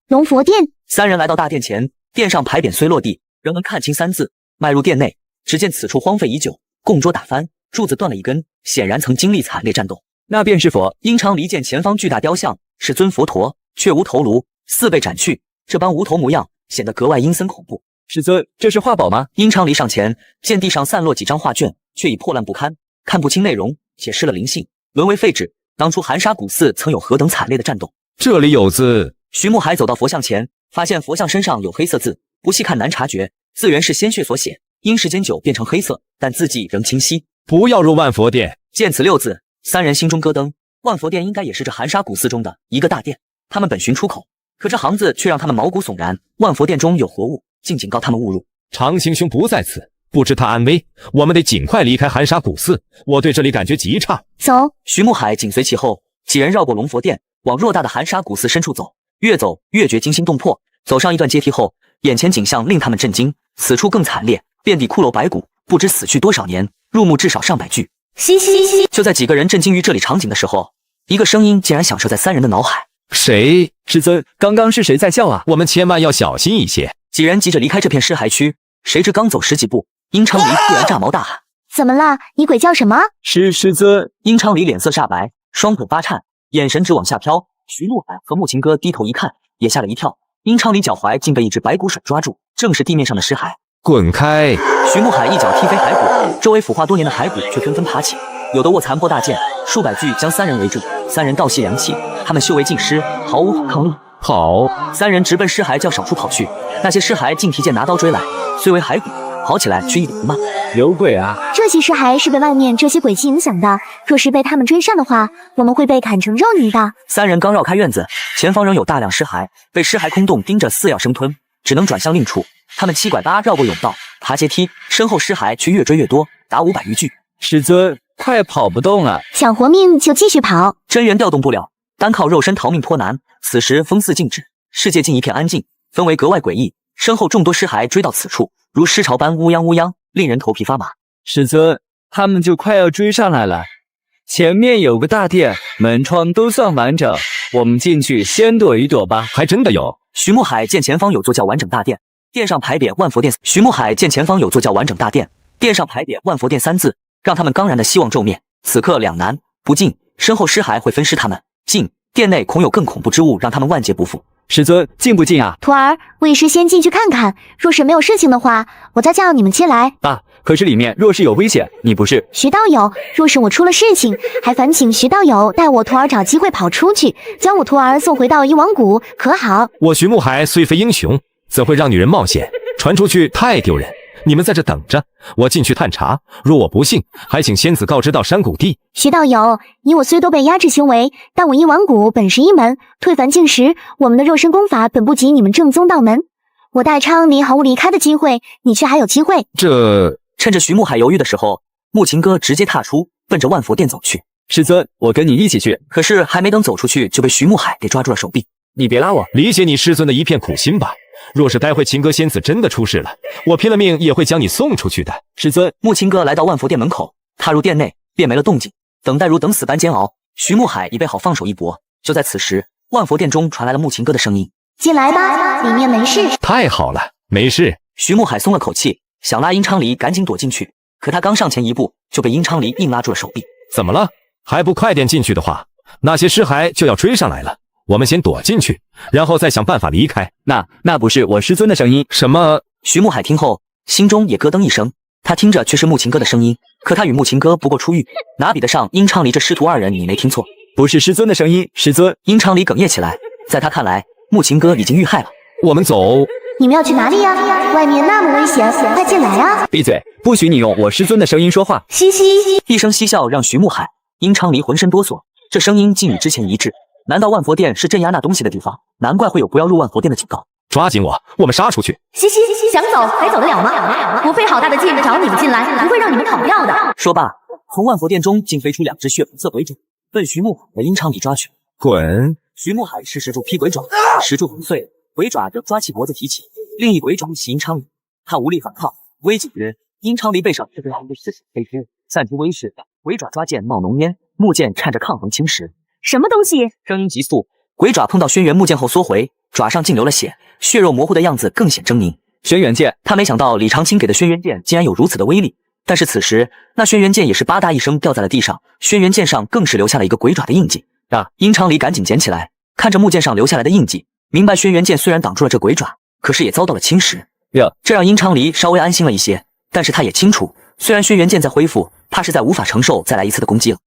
龙佛殿。三人来到大殿前，殿上牌匾虽落地，仍能看清3字。迈入殿内，只见此处荒废已久，供桌打翻，柱子断了一根，显然曾经历惨烈战斗。那便是佛。殷昌黎见前方巨大雕像是尊佛陀，却无头颅，似被斩去，这般无头模样显得格外阴森恐怖。师尊，这是画宝吗？殷昌黎上前，见地上散落几张画卷，却已破烂不堪，看不清内容，且失了灵性，沦为废纸。当初寒沙古寺曾有何等惨烈的战斗？这里有字。徐慕海走到佛像前，发现佛像身上有黑色字，不细看难察觉，字原是鲜血所写，因时间久变成黑色，但字迹仍清晰。不要入万佛殿。见此6字，三人心中咯噔。万佛殿应该也是这寒沙古寺中的一个大殿，他们本寻出口，可这行字却让他们毛骨悚然。万佛殿中有活物，竟警告他们勿入。长青兄不在此，不知他安危，我们得尽快离开寒沙古寺。我对这里感觉极差。走。徐慕海紧随其后，几人绕过龙佛殿，往偌大的寒沙古寺深处走。越走越觉惊心动魄，走上一段阶梯后，眼前景象令他们震惊。此处更惨烈，遍地骷髅白骨，不知死去多少年，入目至少上百具。嘻嘻嘻！就在几个人震惊于这里场景的时候，一个声音竟然响彻在三人的脑海。谁？师尊，刚刚是谁在叫啊？我们千万要小心一些。几人急着离开这片尸骸区，谁知刚走10几步，殷昌黎突然炸毛大喊：怎么了？你鬼叫什么？师尊！殷昌黎脸色煞白，双腿发颤，眼神直往下飘。徐慕海和木琴哥低头一看，也吓了一跳。殷昌黎脚踝竟被一只白骨甩抓住，正是地面上的尸骸。滚开！徐慕海一脚踢飞骸骨，周围腐化多年的骸骨却纷纷爬起，有的握残破大剑，数百具将三人围住。三人倒吸凉气，他们修为尽失，毫无反抗力。跑！三人直奔尸骸较少处跑去，那些尸骸竟提剑拿刀追来，虽为骸骨，跑起来却一点不慢。有鬼啊！这些尸骸是被外面这些鬼气影响的，若是被他们追上的话，我们会被砍成肉泥的。三人刚绕开院子，前方仍有大量尸骸，被尸骸空洞盯着似要生吞，只能转向另处。他们七拐八绕过甬道，爬阶梯，身后尸骸却越追越多，达500余具。师尊，快跑不动了！想活命就继续跑。真元调动不了，单靠肉身逃命颇难。此时风似静止，世界竟一片安静，氛围格外诡异。身后众多尸骸追到此处，如尸潮般乌泱乌泱，令人头皮发麻。师尊，他们就快要追上来了。前面有个大殿，门窗都算完整，我们进去先躲一躲吧。还真的有。徐慕海见前方有座叫完整大殿，殿上牌匾万佛殿。徐慕海见前方有座叫完整大殿，殿上牌匾万佛殿3字，让他们刚然的希望骤灭。此刻两难，不进，身后尸骸会分尸他们；进，殿内恐有更恐怖之物，让他们万劫不复。师尊，进不进啊？徒儿，为师先进去看看，若是没有事情的话，我再叫你们进来。啊，可是里面若是有危险，你不是徐道友，若是我出了事情，还烦请徐道友带我徒儿找机会跑出去，将我徒儿送回到一王谷，可好？我徐慕海虽非英雄，怎会让女人冒险？传出去太丢人。你们在这等着，我进去探查。若我不幸，还请仙子告知到山谷地。徐道友，你我虽都被压制修为，但我一王谷本是一门，退凡境时，我们的肉身功法本不及你们正宗道门。我戴昌黎毫无离开的机会，你却还有机会。趁着徐慕海犹豫的时候，木琴哥直接踏出，奔着万佛殿走去。师尊，我跟你一起去。可是还没等走出去，就被徐慕海给抓住了手臂。你别拉我！理解你师尊的一片苦心吧。若是待会琴哥仙子真的出事了，我拼了命也会将你送出去的。师尊，木琴哥来到万佛殿门口，踏入殿内便没了动静，等待如等死般煎熬。徐慕海已备好放手一搏。就在此时，万佛殿中传来了木琴哥的声音：进来吧，里面没事。太好了，没事。徐慕海松了口气，想拉殷昌黎赶紧躲进去，可他刚上前一步，就被殷昌黎硬拉住了手臂。怎么了？还不快点进去的话，那些尸骸就要追上来了。我们先躲进去，然后再想办法离开。那不是我师尊的声音。什么？徐慕海听后，心中也咯噔一声。他听着却是木琴哥的声音，可他与木琴哥不过初遇，哪比得上殷昌黎这师徒二人？你没听错，不是师尊的声音。师尊！殷昌黎哽咽起来，在他看来，木琴哥已经遇害了。我们走。你们要去哪里呀？外面那么危险，快进来啊！闭嘴！不许你用我师尊的声音说话。嘻嘻！一声嬉笑让徐慕海、殷昌黎浑身哆嗦，这声音竟与之前一致。难道万佛殿是镇压那东西的地方？难怪会有不要入万佛殿的警告。抓紧我们杀出去！嘻嘻，想走还走得了吗？我费好大的劲找你们进来，不会让你们跑掉的。说罢，从万佛殿中竟飞出2只血红色鬼爪，奔徐慕海和殷昌黎抓去。滚！徐慕海施住劈鬼爪，石柱横碎，鬼爪仍抓起脖子提起，另一鬼爪袭殷昌黎，他无力反抗，危急曰：殷昌黎背上却被红的尸体飞之，散出威势，鬼爪抓剑冒浓烟，木剑颤着抗衡青石。什么东西？声音急速，鬼爪碰到轩辕木剑后缩回，爪上竟流了血，血肉模糊的样子更显狰狞。轩辕剑，他没想到李长青给的轩辕剑竟然有如此的威力，但是此时那轩辕剑也是吧嗒一声掉在了地上，轩辕剑上更是留下了一个鬼爪的印记。殷昌黎赶紧捡起来，看着木剑上留下来的印记，明白轩辕剑虽然挡住了这鬼爪，可是也遭到了侵蚀。这让殷昌黎稍微安心了一些，但是他也清楚，虽然轩辕剑在恢复，怕是在无法承受再来一次的攻击了。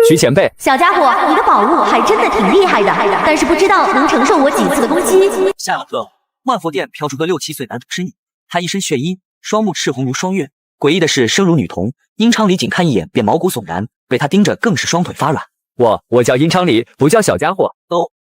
徐前辈，小家伙，你的宝物还真的挺厉害的，但是不知道能承受我几次的攻击。下一刻，万佛殿飘出个6、7岁男童身影，他一身血衣，双目赤红如双月。诡异的是，生如女童。殷昌黎仅看一眼便毛骨悚然，被他盯着更是双腿发软。我叫殷昌黎，不叫小家伙。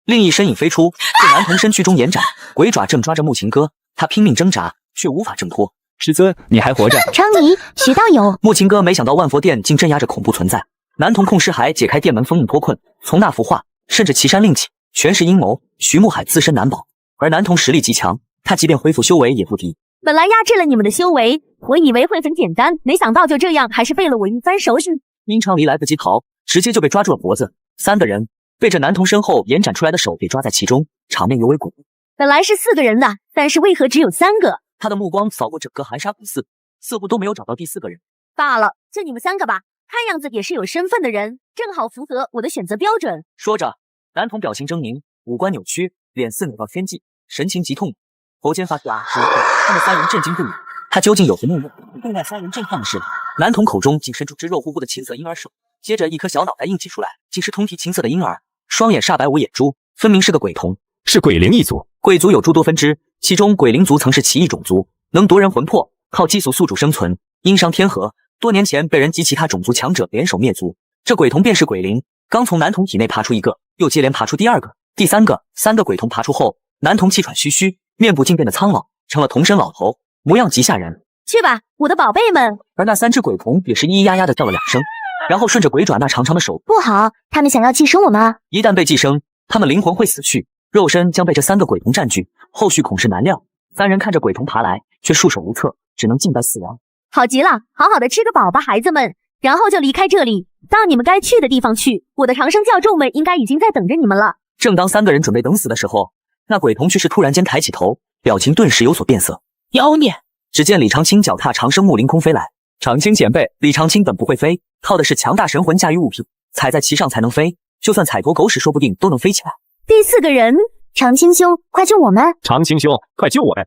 另一身影飞出，这男童身躯中延展，鬼爪正抓着木琴哥，他拼命挣扎，却无法挣脱。师尊，你还活着？昌黎，徐道友。木琴哥没想到万佛殿竟镇压着恐怖存在。男童控尸骸解开殿门封印脱困，从那幅画甚至岐山令起，全是阴谋。徐慕海自身难保，而男童实力极强，他即便恢复修为也不敌。本来压制了你们的修为，我以为会很简单，没想到就这样，还是费了我一番手指。殷昌黎来不及逃，直接就被抓住了脖子。3个人被这男童身后延展出来的手给抓在其中，场面尤为诡异。本来是4个人的，但是为何只有3个？他的目光扫过整个寒沙古寺，似乎都没有找到第4个人。罢了，就你们3个吧，看样子也是有身份的人，正好符合我的选择标准。说着，男童表情狰狞，五官扭曲，脸似扭到天际，神情极痛，喉间发出啊声，他们3人震惊不已。他究竟有何怒目？更让3人震撼的是，男童口中竟伸出只肉乎乎的青色婴儿手，接着一颗小脑袋硬挤出来，竟是通体青色的婴儿，双眼煞白无眼珠，分明是个鬼童，是鬼灵一族。鬼族有诸多分支，其中鬼灵族曾是奇异种族，能夺人魂魄，靠激素宿主生存，因伤天和，多年前被人及其他种族强者联手灭族。这鬼童便是鬼灵，刚从男童体内爬出一个，又接连爬出第2个、第3个。3个鬼童爬出后，男童气喘吁吁，面部竟变得苍老，成了童身老头，模样极吓人。去吧，我的宝贝们。而那3只鬼童也是咿咿呀呀的叫了2声，然后顺着鬼爪那长长的手，不好，他们想要寄生我们。一旦被寄生，他们灵魂会死去，肉身将被这3个鬼童占据，后续恐是难料。3人看着鬼童爬来，却束手无策，只能静待死亡。好极了，好好的吃个饱吧，孩子们，然后就离开这里，到你们该去的地方去。我的长生教众们应该已经在等着你们了。正当3个人准备等死的时候，那鬼童却是突然间抬起头，表情顿时有所变色。妖孽！只见李长青脚踏长生木凌空飞来。长青前辈，李长青本不会飞，靠的是强大神魂驾驭物品，踩在其上才能飞，就算踩坨狗屎，说不定都能飞起来。第4个人，长青兄，快救我们！长青兄，快救我们！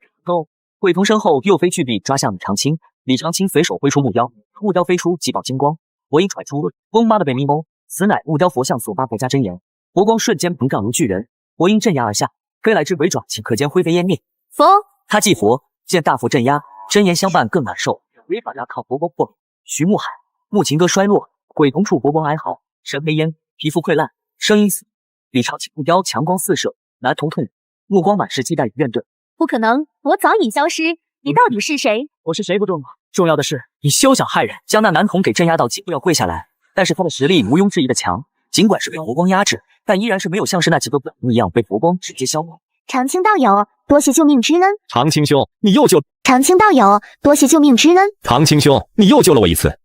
鬼童身后又飞巨臂抓向李长青，李长青随手挥出木雕，木雕飞出几道金光，佛音传出，嗡妈的被咪蒙，此乃木雕佛像所发佛家真言，佛光瞬间膨胀如巨人，佛音镇压而下，飞来之鬼爪顷刻间灰飞烟灭。佛，他祭佛，见大佛镇压，真言相伴更难受，违法要靠佛光破灭。徐慕海、木琴哥衰落，鬼童处佛光哀嚎，神黑烟，皮肤溃烂，声音死。李长青木雕强光四射，男童痛，目光满是忌惮与怨怼。不可能，我早已消失，你到底是谁？我是谁不重要，重要的是你休想害人。将那男童给镇压到几乎要跪下来，但是他的实力毋庸置疑的强，尽管是被佛光压制，但依然是没有像是那几个鬼童一样被佛光直接消灭。长青道友，多谢救命之恩。长青兄，你又救……长青道友，多谢救命之恩。长青兄，你又救了我一次。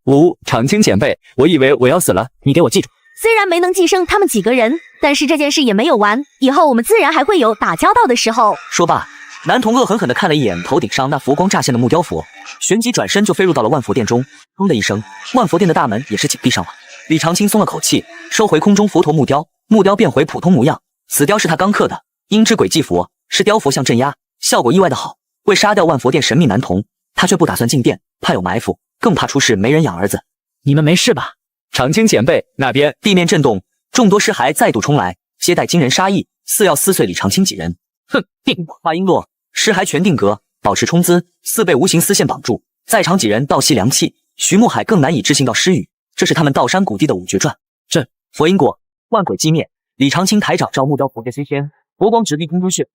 长青前辈，我以为我要死了，你给我记住。虽然没能寄生他们几个人，但是这件事也没有完，以后我们自然还会有打交道的时候。说罢，男童恶狠狠地看了一眼头顶上那佛光乍现的木雕佛，旋即转身就飞入到了万佛殿中。砰的一声，万佛殿的大门也是紧闭上了。李长青松了口气，收回空中佛陀木雕，木雕变回普通模样。此雕是他刚刻的，阴之鬼祭佛，是雕佛像镇压，效果意外的好。为杀掉万佛殿神秘男童，他却不打算进殿，怕有埋伏，更怕出事没人养儿子。你们没事吧？长青前辈那边地面震动，众多尸骸再度冲来，携带惊人杀意，似要撕碎李长青几人。哼！定！话音落，尸骸全定格，保持冲姿，似被无形丝线绑住。在场几人倒吸凉气，徐慕海更难以置信到失语，这是他们道山古地的五绝传。这佛音过，万鬼击灭。李长青抬掌照木雕佛界飞天，佛光直逼空中血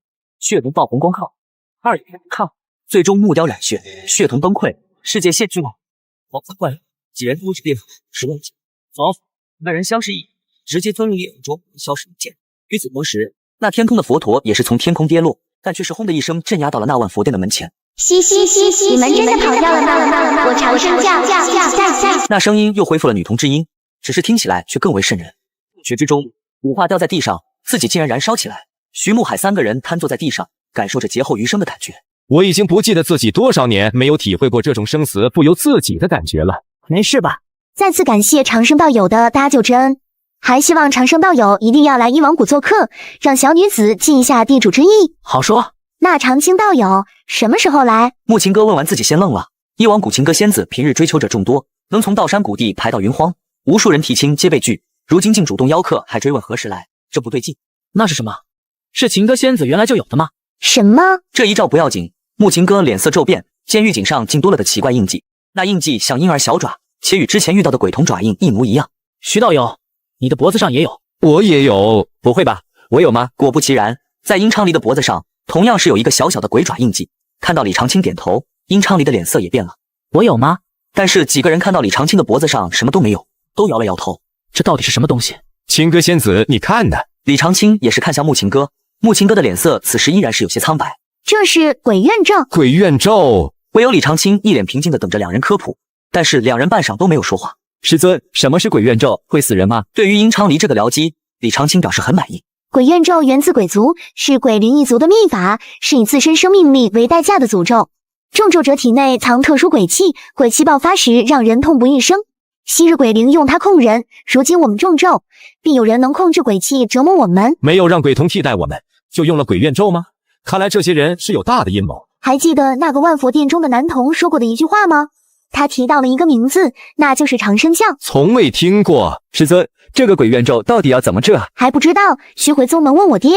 魂爆红光靠2眼靠，最终木雕染血，血瞳崩溃，世界现巨了。王子怪几人都是烈火10万斤。走，那人相视一眼，直接钻入烈火中，消失不见。与此同时，那天空的佛陀也是从天空跌落，但却是轰的一声镇压到了那万佛殿的门前。嘻嘻嘻嘻，你们真的跑掉了吗？我长生教。那声音又恢复了女童之音，只是听起来却更为瘆人。不觉之中，五化掉在地上，自己竟然燃烧起来。徐慕海3个人瘫坐在地上，感受着劫后余生的感觉。我已经不记得自己多少年没有体会过这种生死不由自己的感觉了。没事吧？再次感谢长生道友的搭救之恩，还希望长生道友一定要来一王谷做客，让小女子尽一下地主之谊。好说。那长青道友什么时候来？木琴哥问完自己先愣了。一王谷情歌仙子平日追求者众多，能从道山谷地排到云荒，无数人提亲皆被拒，如今竟主动邀客，还追问何时来，这不对劲。那是什么？是情歌仙子原来就有的吗？什么？这一照不要紧，木琴哥脸色骤变，见玉颈上竟多了的奇怪印记，那印记像婴儿小爪，且与之前遇到的鬼童爪印一模一样。徐道友，你的脖子上也有？我也有。不会吧？我有吗？果不其然，在殷昌黎的脖子上同样是有一个小小的鬼爪印记。看到李长青点头，殷昌黎的脸色也变了。我有吗？但是几个人看到李长青的脖子上什么都没有，都摇了摇头。这到底是什么东西？情歌仙子，你看呢？李长青也是看向木琴哥，木琴哥的脸色此时依然是有些苍白。这是鬼怨咒。鬼怨咒。唯有李长青一脸平静地等着两人科普，但是两人半晌都没有说话。师尊，什么是鬼怨咒？会死人吗？对于殷昌黎这个僚机，李长青表示很满意。鬼怨咒源自鬼族，是鬼灵一族的秘法，是以自身生命力为代价的诅咒。中咒者体内藏特殊鬼气，鬼气爆发时让人痛不欲生。昔日鬼灵用它控人，如今我们中咒，必有人能控制鬼气折磨我们。没有让鬼童替代我们，就用了鬼怨咒吗？看来这些人是有大的阴谋。还记得那个万佛殿中的男童说过的一句话吗？他提到了一个名字，那就是长生将。从未听过。师尊，这个鬼怨咒到底要怎么治？还不知道，须回宗门问我爹。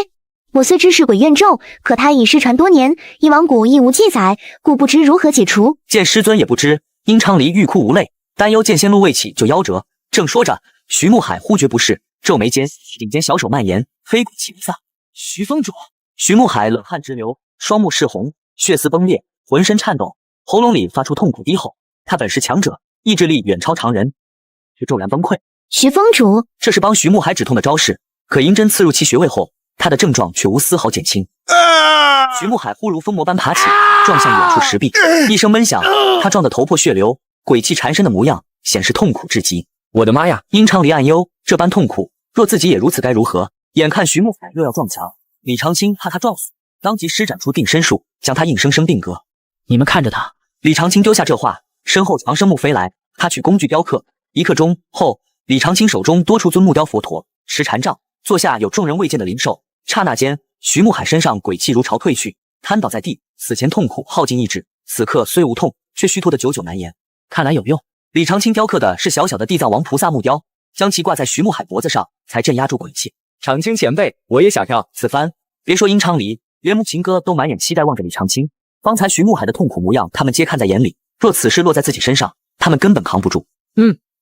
我虽知是鬼怨咒，可它已失传多年，一王谷亦无记载，故不知如何解除。见师尊也不知，殷昌黎欲哭无泪，担忧见仙路未起就夭折。正说着，徐慕海忽觉不适，皱眉间，顶尖小手蔓延，飞鬼气不散。徐峰主，徐慕海冷汗直流，双目赤红，血丝崩裂，浑身颤抖，喉咙里发出痛苦低吼。他本是强者，意志力远超常人，却骤然崩溃。徐峰主，这是帮徐慕海止痛的招式，可银针刺入其穴位后，他的症状却无丝毫减轻。徐慕海忽如疯魔般爬起，撞向远处石壁，一声闷响，他撞得头破血流，鬼气缠身的模样显示痛苦至极。我的妈呀！殷昌黎暗忧，这般痛苦，若自己也如此该如何？眼看徐慕海又要撞墙，李长青怕他撞死，当即施展出定身术，将他硬生生定格。你们看着他。李长青丢下这话，身后长生木飞来，他取工具雕刻。一刻钟后，李长青手中多出尊木雕佛陀，持禅杖，坐下有众人未见的灵兽。刹那间，徐慕海身上鬼气如潮退去，瘫倒在地。死前痛苦耗尽意志，此刻虽无痛，却虚脱得久久难言。看来有用。李长青雕刻的是小小的地藏王菩萨木雕，将其挂在徐慕海脖子上，才镇压住鬼气。长青前辈，我也想要。此番别说殷昌黎，连木琴哥都满眼期待望着李长青。方才徐慕海的痛苦模样，他们皆看在眼里。若此事落在自己身上，他们根本扛不住。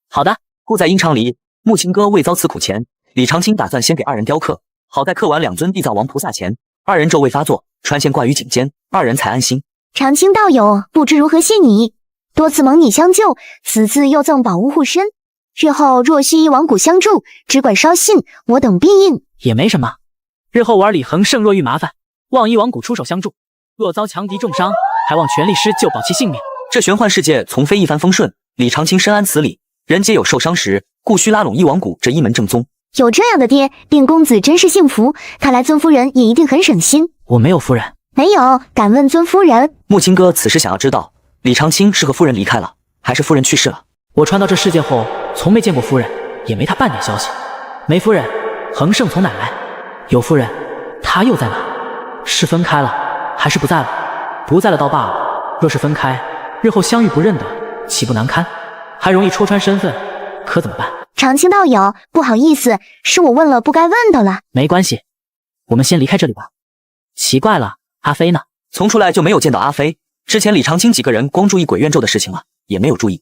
好的。故在殷昌黎、木琴哥未遭此苦前，李长青打算先给二人雕刻，好待刻完两尊地藏王菩萨前，二人咒未发作，穿线挂于颈间，二人才安心。长青道友不知如何谢你，多次蒙你相救，此次又赠宝物护身，日后若需一王谷相助，只管捎信，我等必应。也没什么，日后玩李恒胜若遇麻烦，望一王谷出手相助，若遭强敌重伤，还望全力施救保其性命。这玄幻世界从非一帆风顺，李长青深谙此理，人皆有受伤时，故需拉拢一王谷这一门正宗。有这样的爹，令公子真是幸福，看来尊夫人也一定很省心。我没有夫人。没有，敢问尊夫人？木青哥此时想要知道，李长青是和夫人离开了，还是夫人去世了？我传到这世界后，从没见过夫人，也没她半点消息。没夫人，恒胜从哪来？有夫人，她又在哪？是分开了，还是不在了？不在了倒罢了，若是分开，日后相遇不认得，岂不难堪？还容易戳穿身份，可怎么办？长青道友，不好意思，是我问了不该问的了。没关系，我们先离开这里吧。奇怪了，阿飞呢？从出来就没有见到阿飞。之前李长青几个人光注意鬼怨咒的事情了，也没有注意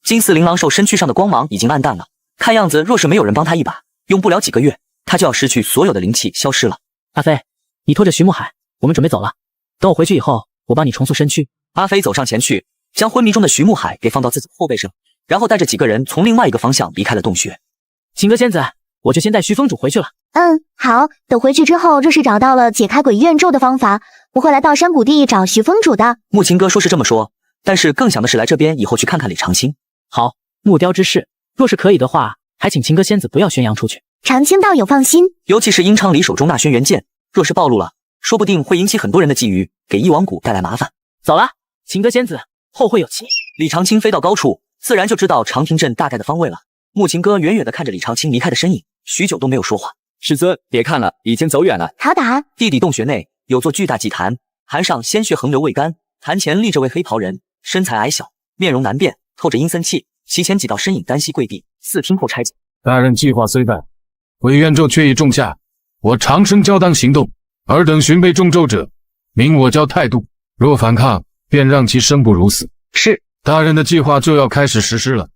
金丝琳琅兽身躯上的光芒已经暗淡了，看样子若是没有人帮他一把，用不了几个月，他就要失去所有的灵气，消失了。阿飞，你拖着徐慕海，我们准备走了。等我回去以后，我帮你重塑身躯。阿飞走上前去，将昏迷中的徐慕海给放到自己后背上，然后带着几个人从另外一个方向离开了洞穴。情歌仙子，我就先带徐峰主回去了。好，等回去之后，若是找到了解开鬼怨咒的方法，我会来到山谷地找徐峰主的。木琴哥说是这么说，但是更想的是来这边以后去看看李长青。好，木雕之事，若是可以的话，还请情歌仙子不要宣扬出去。长青道友放心，尤其是殷昌黎手中那轩辕剑，若是暴露了，说不定会引起很多人的觊觎，给一王谷带来麻烦。走了，秦歌仙子，后会有期。李长青飞到高处，自然就知道长亭镇大概的方位了。木琴哥远远地看着李长青离开的身影，许久都没有说话。师尊，别看了，已经走远了。好打。地底洞穴内有座巨大祭坛，坛上鲜血横流未干，坛前立着位黑袍人，身材矮小，面容难辨，透着阴森气。其前几道身影单膝跪地，似听候差遣。大人计划虽在，鬼怨咒却已种下，我长生交当行动。尔等寻被中咒者，明我教态度，若反抗，便让其生不如死。是。大人的计划就要开始实施了，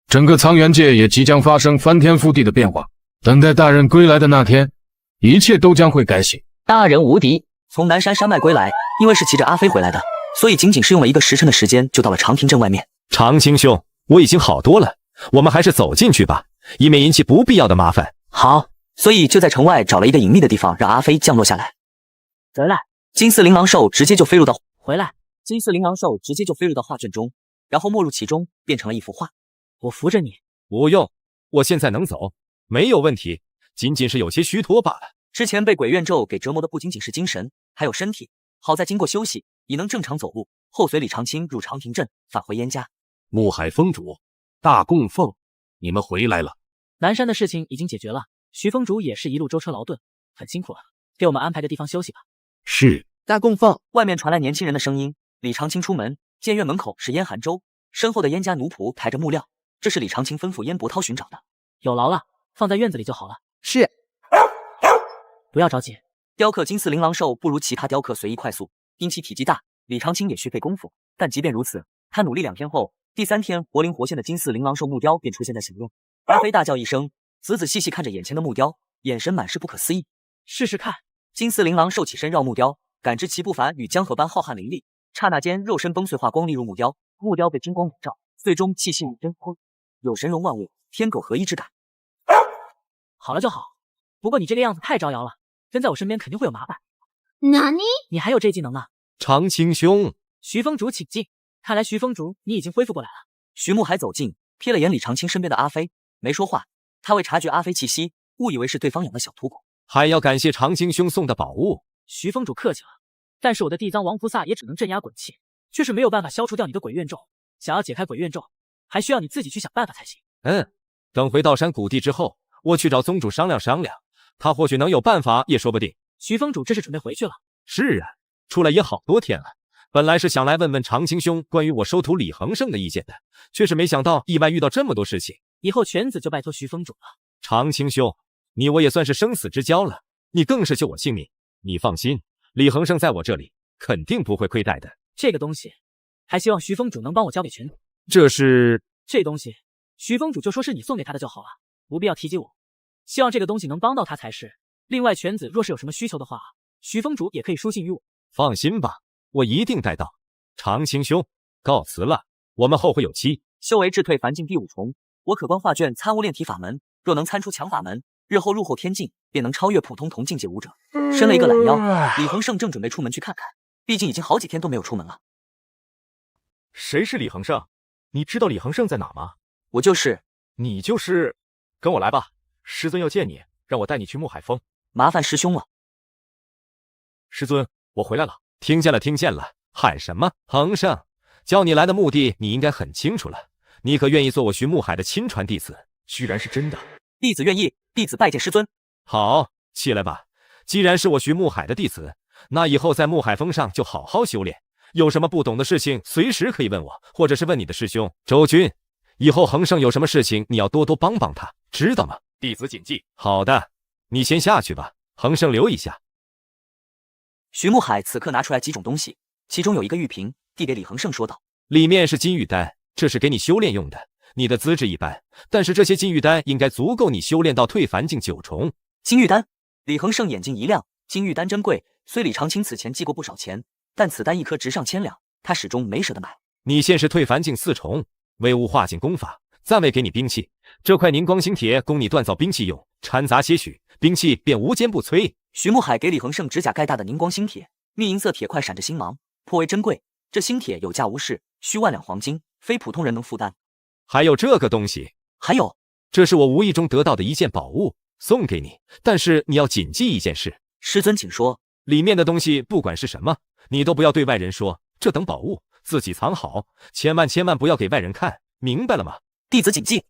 整个苍元界也即将发生翻天覆地的变化。等待大人归来的那天，一切都将会改写。大人无敌。从南山山脉归来，因为是骑着阿飞回来的，所以仅仅是用了1个时辰的时间就到了长亭镇外面。长青兄，我已经好多了，我们还是走进去吧，以免引起不必要的麻烦。好，所以就在城外找了一个隐秘的地方，让阿飞降落下来。回来，金丝琳琅兽直接就飞入到回来，金丝琳琅兽直接就飞入到画卷中，然后没入其中，变成了一幅画。我扶着你。不用，我现在能走，没有问题，仅仅是有些虚脱罢了。之前被鬼怨咒给折磨的不仅仅是精神，还有身体，好在经过休息，已能正常走路。后随李长青入长亭镇，返回燕家。木海峰主，大供奉，你们回来了。南山的事情已经解决了，徐峰主也是一路舟车劳顿，很辛苦了，给我们安排个地方休息吧。是。大供奉。外面传来年轻人的声音。李长青出门，见院门口是燕寒州，身后的燕家奴仆抬着木料，这是李长青吩咐燕伯涛寻找的。有劳了，放在院子里就好了。是。不要着急。雕刻金丝琳琅兽不如其他雕刻随意快速，因其体积大，李长青也需费功夫。但即便如此，他努力2天后，第3天活灵活现的金丝琳琅兽木雕便出现在小院。阿飞大叫一声，仔仔细细看着眼前的木雕，眼神满是不可思议。试试看。金丝琳琅兽起身绕木雕，感知其不凡与江河般浩瀚凌厉，刹那间肉身崩碎化光，立入木雕，木雕被金光笼罩，最终气息如真空，有神容万物，天狗合一之感。好了就好，不过你这个样子太招摇了，跟在我身边肯定会有麻烦。哪里？你还有这技能呢？长青兄，徐峰主请进。看来徐峰主你已经恢复过来了。徐慕海走近，瞥了眼李长青身边的阿飞，没说话。他未察觉阿飞气息，误以为是对方养的小土狗。还要感谢长青兄送的宝物。徐峰主客气了，但是我的地藏王菩萨也只能镇压鬼气，却是没有办法消除掉你的鬼怨咒。想要解开鬼怨咒，还需要你自己去想办法才行。等回道山谷地之后，我去找宗主商量商量，他或许能有办法也说不定。徐峰主这是准备回去了？是啊，出来也好多天了，本来是想来问问长青兄关于我收徒李恒胜的意见的，却是没想到意外遇到这么多事情。以后犬子就拜托徐峰主了。长青兄，你我也算是生死之交了，你更是救我性命。你放心，李恒胜在我这里肯定不会亏待的。这个东西，还希望徐峰主能帮我交给犬子。这东西，徐峰主就说是你送给他的就好了，不必要提及我。希望这个东西能帮到他才是。另外，犬子若是有什么需求的话，徐峰主也可以书信于我。放心吧，我一定带到。长青兄，告辞了，我们后会有期。修为智退凡境第5重，我可观画卷参悟炼体法门，若能参出强法门，日后入后天境便能超越普通同境界武者。伸了一个懒腰，李恒胜正准备出门去看看，毕竟已经好几天都没有出门了。谁是李恒胜？你知道李恒胜在哪吗？我就是。你就是？跟我来吧，师尊要见你，让我带你去木海峰。麻烦师兄了。师尊，我回来了。听见了，听见了，喊什么？恒胜，叫你来的目的你应该很清楚了。你可愿意做我徐木海的亲传弟子？居然是真的。弟子愿意，弟子拜见师尊。好，起来吧。既然是我徐木海的弟子，那以后在木海峰上就好好修炼。有什么不懂的事情，随时可以问我，或者是问你的师兄周军。以后恒胜有什么事情，你要多多帮帮他，知道吗？弟子谨记。好的，你先下去吧，恒胜留一下。徐木海此刻拿出来几种东西，其中有一个玉瓶，递给李恒胜说道：“里面是金玉丹，这是给你修炼用的。你的资质一般，但是这些金玉丹应该足够你修炼到退凡境9重。”金玉丹，李恒胜眼睛一亮，金玉丹珍贵，虽李长青此前寄过不少钱，但此丹一颗值上千两，他始终没舍得买。你现是退凡境4重，为物化境功法，暂未给你兵器，这块凝光星铁供你锻造兵器用，掺杂些许，兵器便无坚不摧。徐木海给李恒胜指甲盖大的凝光星铁，蜜银色铁块闪着星芒，颇为珍贵。这星铁有价无市，需万两黄金，非普通人能负担。还有这个东西，还有，这是我无意中得到的一件宝物，送给你，但是你要谨记一件事。师尊请说。里面的东西不管是什么，你都不要对外人说，这等宝物自己藏好，千万不要给外人看，明白了吗？弟子谨记。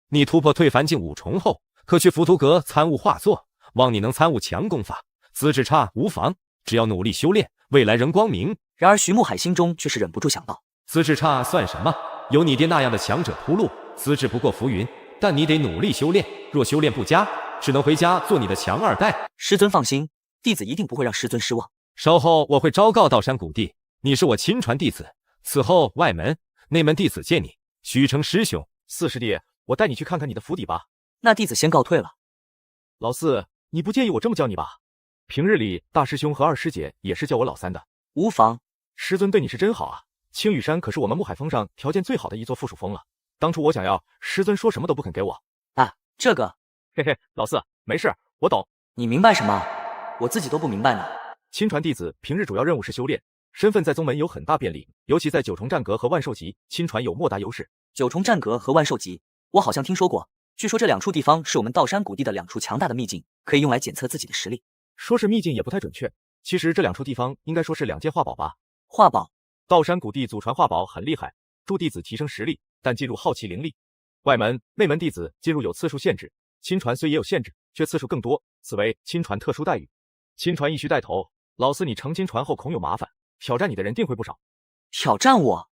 你突破退凡境5重后，可去浮屠阁参悟画作，望你能参悟强功法。资质差无妨，只要努力修炼，未来仍光明。然而徐慕海心中却是忍不住想到，资质差算什么？有你爹那样的强者铺路，资质不过浮云。但你得努力修炼，若修炼不佳，只能回家做你的强2代。师尊放心，弟子一定不会让师尊失望。稍后我会昭告道山谷地，你是我亲传弟子，此后外门、内门弟子见你，须称师兄。四师弟，我带你去看看你的府邸吧。那弟子先告退了。老四，你不介意我这么叫你吧？平日里大师兄和二师姐也是叫我老三的。无妨。师尊对你是真好啊！青羽山可是我们木海峰上条件最好的一座附属峰了。当初我想要，师尊说什么都不肯给我。啊，这个，嘿嘿，老四，没事，我懂。你明白什么？我自己都不明白呢。亲传弟子平日主要任务是修炼，身份在宗门有很大便利，尤其在9重战阁和万寿级，亲传有莫大优势。9重战阁和万寿级，我好像听说过。据说这2处地方是我们道山谷地的2处强大的秘境，可以用来检测自己的实力。说是秘境也不太准确，其实这2处地方应该说是2件画宝吧。画宝，道山谷地祖传画宝很厉害，助弟子提升实力，但进入好奇灵力。外门、内门弟子进入有次数限制，亲传虽也有限制，却次数更多，此为亲传特殊待遇。亲传亦需带头，老四你成亲传后恐有麻烦，挑战你的人定会不少。挑战我？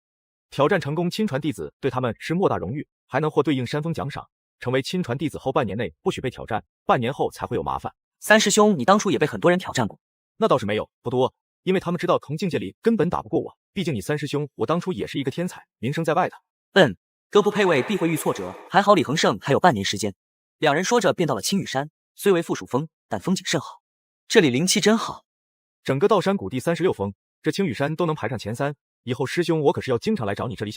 挑战成功，亲传弟子对他们是莫大荣誉，还能获对应山峰奖赏。成为亲传弟子后半年内不许被挑战，半年后才会有麻烦。三师兄，你当初也被很多人挑战过？那倒是没有，不多，因为他们知道同境界里根本打不过我。毕竟你三师兄，我当初也是一个天才，名声在外的。哥不配位必会遇挫折，还好李恒胜还有半年时间。2人说着便到了青羽山，虽为附属峰，但风景甚好，这里灵气真好。整个道山谷地36峰，这青羽山都能排上前3，以后师兄我可是要经常来找你这里。